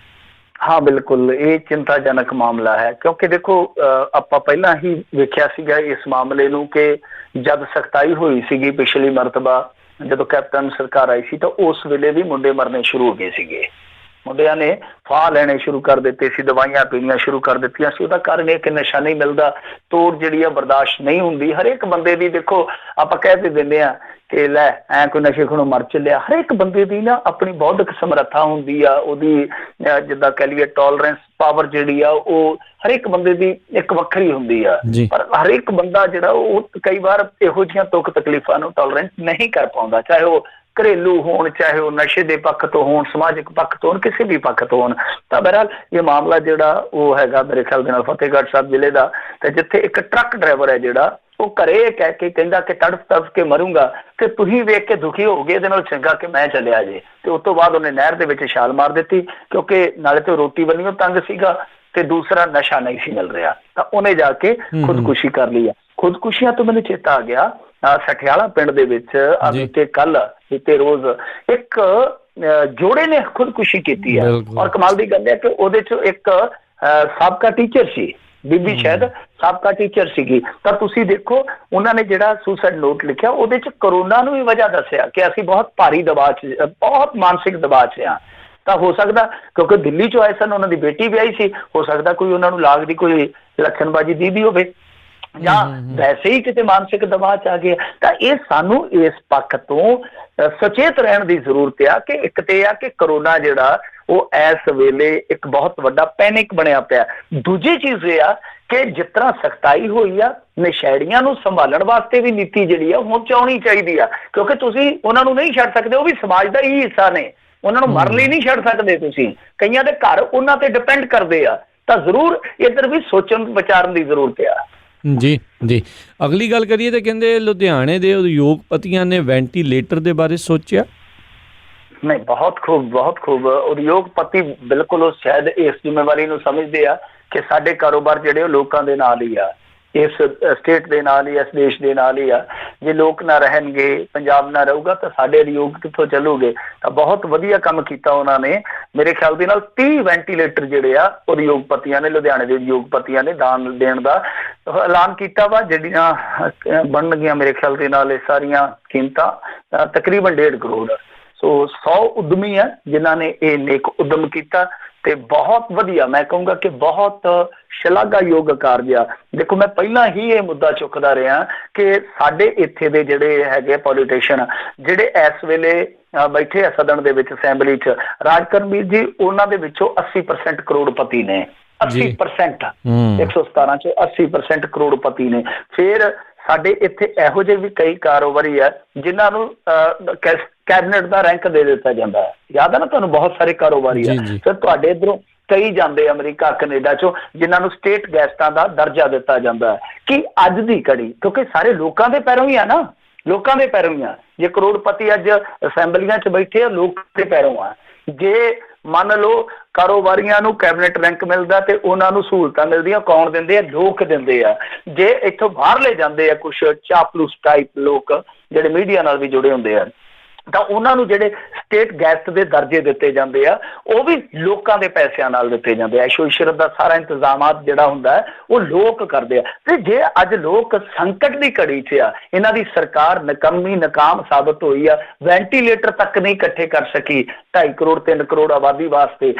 ਹਾਂ ਬਿਲਕੁਲ, ਇਹ ਚਿੰਤਾਜਨਕ ਮਾਮਲਾ ਹੈ, ਕਿਉਂਕਿ ਦੇਖੋ ਆਪਾਂ ਪਹਿਲਾਂ ਹੀ ਵੇਖਿਆ ਸੀਗਾ ਇਸ ਮਾਮਲੇ ਨੂੰ ਕਿ ਜਦ ਸਖਤਾਈ ਹੋਈ ਸੀਗੀ ਪਿਛਲੀ ਮਰਤਬਾ ਜਦੋਂ ਕੈਪਟਨ ਸਰਕਾਰ ਆਈ ਸੀ, ਤਾਂ ਉਸ ਵੇਲੇ ਵੀ ਮੁੰਡੇ ਮਰਨੇ ਸ਼ੁਰੂ ਹੋ ਗਏ ਸੀਗੇ, ਮੁੰਡਿਆਂ ਨੇ ਫਾਹ ਲੈਣੇ ਸ਼ੁਰੂ ਕਰ ਦਿੱਤੇ ਸੀ, ਦਵਾਈਆਂ ਪੀਣੀਆਂ ਸ਼ੁਰੂ ਕਰ ਦਿੱਤੀਆਂ ਸੀ। ਉਹਦਾ ਕਾਰਨ ਇਹ ਕਿ ਨਸ਼ਾ ਨਹੀਂ ਮਿਲਦਾ, ਤੋੜ ਜਿਹੜੀ ਆ ਬਰਦਾਸ਼ਤ ਨਹੀਂ ਹੁੰਦੀ ਹਰੇਕ ਬੰਦੇ ਦੀ। ਦੇਖੋ ਆਪਾਂ ਕਹਿ ਤੇ ਦਿੰਦੇ ਆ ਕਿ ਲੈ ਐ ਕੋਈ ਨਸ਼ੇ ਖੋਣੋਂ ਮਰ ਚੱਲਿਆ, ਹਰੇਕ ਬੰਦੇ ਦੀ ਨਾ ਆਪਣੀ ਬੌਧਿਕ ਸਮਰੱਥਾ ਹੁੰਦੀ ਆ, ਉਹਦੀ ਜਿੱਦਾਂ ਕਹਿ ਲਈਏ ਟੋਲਰੈਂਸ ਪਾਵਰ ਜਿਹੜੀ ਆ ਉਹ ਹਰੇਕ ਬੰਦੇ ਦੀ ਇੱਕ ਵੱਖਰੀ ਹੁੰਦੀ ਆ। ਪਰ ਹਰੇਕ ਬੰਦਾ ਜਿਹੜਾ ਉਹ ਕਈ ਵਾਰ ਇਹੋ ਜਿਹੀਆਂ ਦੁੱਖ ਤਕਲੀਫਾਂ ਨੂੰ ਟੋਲਰੈਂਸ ਨਹੀਂ ਕਰ ਪਾਉਂਦਾ, ਚਾਹੇ ਉਹ ਘਰੇਲੂ ਹੋਣ, ਚਾਹੇ ਉਹ ਨਸ਼ੇ ਦੇ ਪੱਖ ਤੋਂ ਹੋਣ, ਸਮਾਜਿਕ ਪੱਖ ਤੋਂ ਹੋਣ, ਕਿਸੇ ਵੀ ਪੱਖ ਤੋਂ ਹੋਣ। ਤਾਂ ਬਹਰਹਾਲ ਇਹ ਮਾਮਲਾ ਜਿਹੜਾ ਉਹ ਹੈਗਾ ਮੇਰੇ ਖਿਆਲ ਦੇ ਨਾਲ ਫਤਿਹਗੜ੍ਹ ਸਾਹਿਬ ਜ਼ਿਲ੍ਹੇ ਦਾ, ਤੇ ਜਿੱਥੇ ਇੱਕ ਟਰੱਕ ਡਰਾਈਵਰ ਹੈ ਜਿਹੜਾ ਉਹ ਘਰੇ ਕਹਿ ਕੇ ਕਹਿੰਦਾ ਕਿ ਤੜਫ ਕੇ ਮਰੂੰਗਾ, ਤੇ ਤੁਸੀਂ ਵੇਖ ਕੇ ਦੁਖੀ ਹੋ ਗਏ, ਇਹਦੇ ਨਾਲ ਚੰਗਾ ਕਿ ਮੈਂ ਚੱਲਿਆ ਜੇ। ਤੇ ਉਸ ਤੋਂ ਬਾਅਦ ਉਹਨੇ ਨਹਿਰ ਦੇ ਵਿੱਚ ਛਾਲ ਮਾਰ ਦਿੱਤੀ, ਕਿਉਂਕਿ ਨਾਲੇ ਤੇ ਰੋਟੀ ਬੰਨ੍ਹੀਓ ਤੰਗ ਸੀਗਾ ਤੇ ਦੂਸਰਾ ਨਸ਼ਾ ਨਹੀਂ ਸੀ ਮਿਲ ਰਿਹਾ, ਤਾਂ ਉਹਨੇ ਜਾ ਕੇ ਖੁਦਕੁਸ਼ੀ ਕਰ ਲਈ ਆ। ਖੁਦਕੁਸ਼ੀਆਂ ਤੋਂ ਮੈਨੂੰ ਚੇਤਾ ਆ ਗਿਆ, ਸਠਿਆਲਾ ਪਿੰਡ ਦੇ ਵਿੱਚ ਬੀਤੇ ਰੋਜ਼ ਇੱਕ ਜੋੜੇ ਨੇ ਖੁਦਕੁਸ਼ੀ ਕੀਤੀ ਹੈ, ਔਰ ਕਮਾਲ ਦੀ ਗੱਲ ਹੈ ਕਿ ਉਹਦੇ ਚ ਇੱਕ ਸਾਬਕਾ ਟੀਚਰ ਸੀ, ਬੀਬੀ ਸ਼ਾਇਦ ਸਾਬਕਾ ਟੀਚਰ ਸੀਗੀ। ਤਾਂ ਤੁਸੀਂ ਦੇਖੋ ਉਹਨਾਂ ਨੇ ਜਿਹੜਾ ਸੁਸਾਈਡ ਨੋਟ ਲਿਖਿਆ ਉਹਦੇ 'ਚ ਕਰੋਨਾ ਨੂੰ ਵੀ ਵਜ੍ਹਾ ਦੱਸਿਆ ਕਿ ਅਸੀਂ ਬਹੁਤ ਭਾਰੀ ਦਬਾਅ 'ਚ, ਬਹੁਤ ਮਾਨਸਿਕ ਦਬਾਅ 'ਚ ਹਾਂ। ਤਾਂ ਹੋ ਸਕਦਾ ਕਿਉਂਕਿ ਦਿੱਲੀ 'ਚੋਂ ਆਏ ਸਨ, ਉਹਨਾਂ ਦੀ ਬੇਟੀ ਵਿਆਹੀ ਸੀ, ਹੋ ਸਕਦਾ ਕੋਈ ਉਹਨਾਂ ਨੂੰ ਲਾਗ ਦੀ ਕੋਈ ਲੱਛਣਬਾਜ਼ੀ ਦੀ ਹੋਵੇ ਜਾਂ ਵੈਸੇ ਹੀ ਕਿਤੇ ਮਾਨਸਿਕ ਦਬਾਅ 'ਚ ਆ ਗਏ। ਤਾਂ ਇਹ ਸਾਨੂੰ ਇਸ ਪੱਖ ਤੋਂ ਸੁਚੇਤ ਰਹਿਣ ਦੀ ਜ਼ਰੂਰਤ ਆ ਕਿ ਇੱਕ ਤੇ ਆ ਕਿ ਕਰੋਨਾ ਜਿਹੜਾ ਉਹ ਇਸ ਵੇਲੇ ਇੱਕ ਬਹੁਤ ਵੱਡਾ ਪੈਨਿਕ ਬਣਿਆ ਪਿਆ। ਦੂਜੀ ਚੀਜ਼ ਇਹ ਆ ਕਿ ਜਿਸ ਤਰ੍ਹਾਂ ਸਖਤਾਈ ਹੋਈ ਆ, ਨਸ਼ੇੜੀਆਂ ਨੂੰ ਸੰਭਾਲਣ ਵਾਸਤੇ ਵੀ ਨੀਤੀ ਜਿਹੜੀ ਆ ਹੁਣ ਚਾਉਣੀ ਚਾਹੀਦੀ ਆ, ਕਿਉਂਕਿ ਤੁਸੀਂ ਉਹਨਾਂ ਨੂੰ ਨਹੀਂ ਛੱਡ ਸਕਦੇ, ਉਹ ਵੀ ਸਮਾਜ ਦਾ ਹੀ ਹਿੱਸਾ ਨੇ, ਉਹਨਾਂ ਨੂੰ ਮਰਨ ਲਈ ਨਹੀਂ ਛੱਡ ਸਕਦੇ ਤੁਸੀਂ। ਕਈਆਂ ਦੇ ਘਰ ਉਹਨਾਂ ਤੇ ਡਿਪੈਂਡ ਕਰਦੇ ਆ, ਤਾਂ ਜ਼ਰੂਰ ਇੱਧਰ ਵੀ ਸੋਚਣ ਵਿਚਾਰਨ ਦੀ ਜ਼ਰੂਰਤ ਆ। ਜੀ ਜੀ, ਅਗਲੀ ਗੱਲ ਕਰੀਏ ਤਾਂ ਕਹਿੰਦੇ ਲੁਧਿਆਣੇ ਦੇ ਉਦਯੋਗਪਤੀਆਂ ਨੇ ਵੈਂਟੀਲੇਟਰ ਦੇ ਬਾਰੇ ਸੋਚਿਆ। ਨਹੀਂ, ਬਹੁਤ ਖੂਬ ਉਦਯੋਗਪਤੀ ਬਿਲਕੁਲ ਉਹ ਸ਼ਾਇਦ ਇਸ ਜ਼ਿੰਮੇਵਾਰੀ ਨੂੰ ਸਮਝਦੇ ਆ ਕਿ ਸਾਡੇ ਕਾਰੋਬਾਰ ਜਿਹੜੇ ਉਹ ਲੋਕਾਂ ਦੇ ਨਾਲ ਹੀ ਆ, ਇਸ ਸਟੇਟ ਦੇ ਨਾਲ ਹੀ, ਇਸ ਦੇਸ਼ ਦੇ ਨਾਲ ਹੀ ਆ। ਜੇ ਲੋਕ ਨਾ ਰਹਿਣਗੇ, ਪੰਜਾਬ ਨਾ ਰਹੂਗਾ ਤਾਂ ਸਾਡੇ ਉਦਯੋਗ ਕਿੱਥੋਂ ਚੱਲੂਗੇ। ਤਾਂ ਬਹੁਤ ਵਧੀਆ ਕੰਮ ਕੀਤਾ ਉਹਨਾਂ ਨੇ। ਮੇਰੇ ਖਿਆਲ ਦੇ ਨਾਲ 30 ਵੈਂਟੀਲੇਟਰ ਜਿਹੜੇ ਆ ਉਦਯੋਗਪਤੀਆਂ ਨੇ, ਲੁਧਿਆਣੇ ਦੇ ਉਦਯੋਗਪਤੀਆਂ ਨੇ ਦਾਨ ਦੇਣ ਦਾ ਐਲਾਨ ਕੀਤਾ ਵਾ, ਜਿਹੜੀਆਂ ਬਣਨਗੀਆਂ ਮੇਰੇ ਖਿਆਲ ਦੇ ਨਾਲ ਇਹ ਸਾਰੀਆਂ ਕੀਮਤਾਂ ਤਕਰੀਬਨ 1.5 ਕਰੋੜ। ਸੋ 100 ਉਦਮੀ ਆ ਜਿਨ੍ਹਾਂ ਨੇ ਇਹ ਨੇਕ ਉਦਮ ਕੀਤਾ ਤੇ ਬਹੁਤ ਵਧੀਆ, ਮੈਂ ਕਹੂੰਗਾ ਕਿ ਬਹੁਤ ਸ਼ਲਾਘਾਯੋਗ ਕਾਰਜ ਆ। ਦੇਖੋ, ਮੈਂ ਪਹਿਲਾਂ ਹੀ ਇਹ ਮੁੱਦਾ ਚੁੱਕਦਾ ਰਿਹਾ ਕਿ ਸਾਡੇ ਇੱਥੇ ਦੇ ਜਿਹੜੇ ਹੈਗੇ ਪੋਲੀਟੀਸ਼ੀਅਨ ਜਿਹੜੇ ਇਸ ਵੇਲੇ ਬੈਠੇ ਆ ਸਦਨ ਦੇ ਵਿੱਚ, ਅਸੈਂਬਲੀ 'ਚ, ਰਾਜ ਕਰਮਵੀਰ ਜੀ ਉਹਨਾਂ ਦੇ ਵਿੱਚੋਂ 80% ਕਰੋੜਪਤੀ ਨੇ। 80% 117 'ਚ 80% ਕਰੋੜਪਤੀ ਨੇ। ਫਿਰ ਸਾਡੇ ਇੱਥੇ ਇਹੋ ਜਿਹੇ ਵੀ ਕਈ ਕਾਰੋਬਾਰੀ ਆ ਜਿਨ੍ਹਾਂ ਨੂੰ ਕੈਬਨਿਟ ਦਾ ਰੈਂਕ ਦੇ ਦਿੱਤਾ ਜਾਂਦਾ ਹੈ। ਯਾਦ ਹੈ ਨਾ ਤੁਹਾਨੂੰ, ਬਹੁਤ ਸਾਰੇ ਕਾਰੋਬਾਰੀ ਆ। ਫਿਰ ਤੁਹਾਡੇ ਇੱਧਰੋਂ ਕਈ ਜਾਂਦੇ ਅਮਰੀਕਾ, ਕੈਨੇਡਾ 'ਚੋਂ, ਜਿਨ੍ਹਾਂ ਨੂੰ ਸਟੇਟ ਗੈਸਟਾਂ ਦਾ ਦਰਜਾ ਦਿੱਤਾ ਜਾਂਦਾ ਹੈ। ਕਿ ਅੱਜ ਦੀ ਘੜੀ, ਕਿਉਂਕਿ ਸਾਰੇ ਲੋਕਾਂ ਦੇ ਪੈਰੋਂ ਹੀ ਆ ਨਾ, ਲੋਕਾਂ ਦੇ ਪੈਰੋਂ ਹੀ ਆ। ਜੇ ਕਰੋੜਪਤੀ ਅੱਜ ਅਸੈਂਬਲੀਆਂ 'ਚ ਬੈਠੇ ਆ, ਲੋਕ ਦੇ ਪੈਰੋਂ ਆ। ਜੇ ਮੰਨ ਲਓ ਕਾਰੋਬਾਰੀਆਂ ਨੂੰ ਕੈਬਨਿਟ ਰੈਂਕ ਮਿਲਦਾ ਤੇ ਉਹਨਾਂ ਨੂੰ ਸਹੂਲਤਾਂ ਮਿਲਦੀਆਂ, ਕੌਣ ਦਿੰਦੇ ਆ? ਲੋਕ ਦਿੰਦੇ ਆ। ਜੇ ਇੱਥੋਂ ਬਾਹਰ ਲੈ ਜਾਂਦੇ ਆ ਕੁਛ ਚਾਪਲੂਸ ਟਾਈਪ ਲੋਕ ਜਿਹੜੇ ਮੀਡੀਆ ਨਾਲ ਵੀ ਜੁੜੇ ਹੁੰਦੇ ਆ, ਤਾਂ ਉਹਨਾਂ ਨੂੰ ਜਿਹੜੇ ਸਟੇਟ ਗੈਸਟ ਦੇ ਦਰਜੇ ਦਿੱਤੇ ਜਾਂਦੇ ਆ, ਉਹ ਵੀ ਲੋਕਾਂ ਦੇ ਪੈਸਿਆਂ ਨਾਲ ਦਿੱਤੇ ਜਾਂਦੇ ਆ। ਐਸ਼ੋ ਇਸ਼ਰਤ ਦਾ ਸਾਰਾ ਇੰਤਜ਼ਾਮਾਤ ਜਿਹੜਾ ਹੁੰਦਾ ਹੈ ਉਹ ਲੋਕ ਕਰਦੇ ਆ। ਤੇ ਜੇ ਅੱਜ ਲੋਕ ਸੰਕਟ ਦੀ ਘੜੀ 'ਚ ਆ, ਇਹਨਾਂ ਦੀ ਸਰਕਾਰ ਨਿਕੰਮੀ, ਨਾਕਾਮ ਸਾਬਤ ਹੋਈ ਆ, ਵੈਂਟੀਲੇਟਰ ਤੱਕ ਨਹੀਂ ਇਕੱਠੇ ਕਰ ਸਕੀ 2.5 ਕਰੋੜ 3 ਕਰੋੜ ਆਬਾਦੀ ਵਾਸਤੇ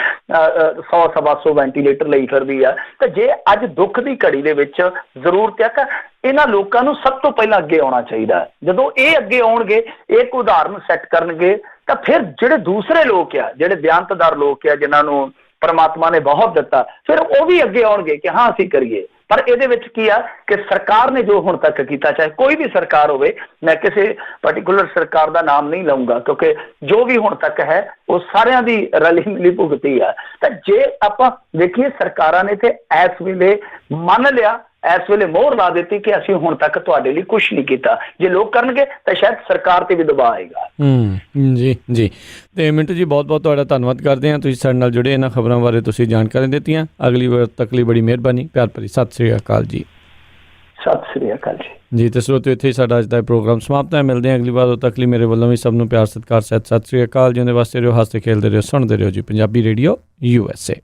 100-125 ਵੈਂਟੀਲੇਟਰ ਲਈ ਫਿਰਦੀ ਆ। ਤਾਂ ਜੇ ਅੱਜ ਦੁੱਖ ਦੀ ਘੜੀ ਦੇ ਵਿੱਚ ਜ਼ਰੂਰਤ ਆ ਤਾਂ ਇਹਨਾਂ ਲੋਕਾਂ ਨੂੰ ਸਭ ਤੋਂ ਪਹਿਲਾਂ ਅੱਗੇ ਆਉਣਾ ਚਾਹੀਦਾ। ਜਦੋਂ ਇਹ ਅੱਗੇ ਆਉਣਗੇ, ਇੱਕ ਉਦਾਹਰਨ ਸੈੱਟ ਕਰਨਗੇ, ਤਾਂ ਫਿਰ ਜਿਹੜੇ ਦੂਸਰੇ ਲੋਕ ਆ, ਜਿਹੜੇ ਦਿਆਨਤਦਾਰ ਲੋਕ ਆ, ਜਿਨ੍ਹਾਂ ਨੂੰ ਪਰਮਾਤਮਾ ਨੇ ਬਹੁਤ ਦਿੱਤਾ, ਫਿਰ ਉਹ ਵੀ ਅੱਗੇ ਆਉਣਗੇ ਕਿ ਹਾਂ ਅਸੀਂ ਕਰੀਏ। ਪਰ ਇਹਦੇ ਵਿੱਚ ਕੀ ਆ ਕਿ ਸਰਕਾਰ ਨੇ ਜੋ ਹੁਣ ਤੱਕ ਕੀਤਾ, ਚਾਹੇ ਕੋਈ ਵੀ ਸਰਕਾਰ ਹੋਵੇ, ਮੈਂ ਕਿਸੇ ਪਾਰਟਿਕੂਲਰ ਸਰਕਾਰ ਦਾ ਨਾਮ ਨਹੀਂ ਲਊਂਗਾ, ਕਿਉਂਕਿ ਜੋ ਵੀ ਹੁਣ ਤੱਕ ਹੈ ਉਹ ਸਾਰਿਆਂ ਦੀ ਰਲੀ ਮਿਲੀ ਭੁਗਤੀ ਆ। ਤਾਂ ਜੇ ਆਪਾਂ ਦੇਖੀਏ, ਸਰਕਾਰਾਂ ਨੇ ਤੇ ਇਸ ਵੇਲੇ ਮੰਨ ਲਿਆ, ਇਸ ਵੇਲੇ ਮੋਹਰ ਲਾ ਦਿੱਤੀ ਕਿ ਅਸੀਂ ਹੁਣ ਤੱਕ ਤੁਹਾਡੇ ਲਈ ਕੁਛ ਨਹੀਂ ਕੀਤਾ। ਜੇ ਲੋਕ ਕਰਨਗੇ ਤਾਂ ਸ਼ਾਇਦ ਸਰਕਾਰ ਤੇ ਵੀ ਦਬਾਅ ਆਏਗਾ। ਜੀ ਜੀ। ਤੇ ਮਿੰਟੂ ਜੀ, ਬਹੁਤ ਬਹੁਤ ਤੁਹਾਡਾ ਧੰਨਵਾਦ ਕਰਦੇ ਹਾਂ, ਤੁਸੀਂ ਸਾਡੇ ਨਾਲ ਜੁੜੇ, ਇਹਨਾਂ ਖਬਰਾਂ ਬਾਰੇ ਤੁਸੀਂ ਜਾਣਕਾਰੀ ਦਿੱਤੀਆਂ। ਅਗਲੀ ਵਾਰ ਤੱਕ ਲਈ ਬੜੀ ਮਿਹਰਬਾਨੀ। ਪਿਆਰ ਭਰੀ ਸਤਿ ਸ੍ਰੀ ਅਕਾਲ ਜੀ। ਸਤਿ ਸ੍ਰੀ ਅਕਾਲ ਜੀ। ਤੇ ਸਰੋਤਿਓ, ਇੱਥੇ ਹੀ ਸਾਡਾ ਅੱਜ ਦਾ ਪ੍ਰੋਗਰਾਮ ਸਮਾਪਤ ਹੈ। ਮਿਲਦੇ ਹਾਂ ਅਗਲੀ ਵਾਰ। ਉਦੋਂ ਤੱਕ ਲਈ ਮੇਰੇ ਵੱਲੋਂ ਵੀ ਸਭ ਨੂੰ ਪਿਆਰ ਸਤਿਕਾਰ ਸਹਿਤ ਸਤਿ ਸ੍ਰੀ ਅਕਾਲ। ਜਿਉਂਦੇ ਵਾਸਤੇ ਰਹੋ, ਹੱਸਦੇ ਖੇਲਦੇ ਰਹੋ, ਸੁਣਦੇ ਰਹੋ ਜੀ ਪੰਜਾਬੀ ਰੇਡੀਓ USA।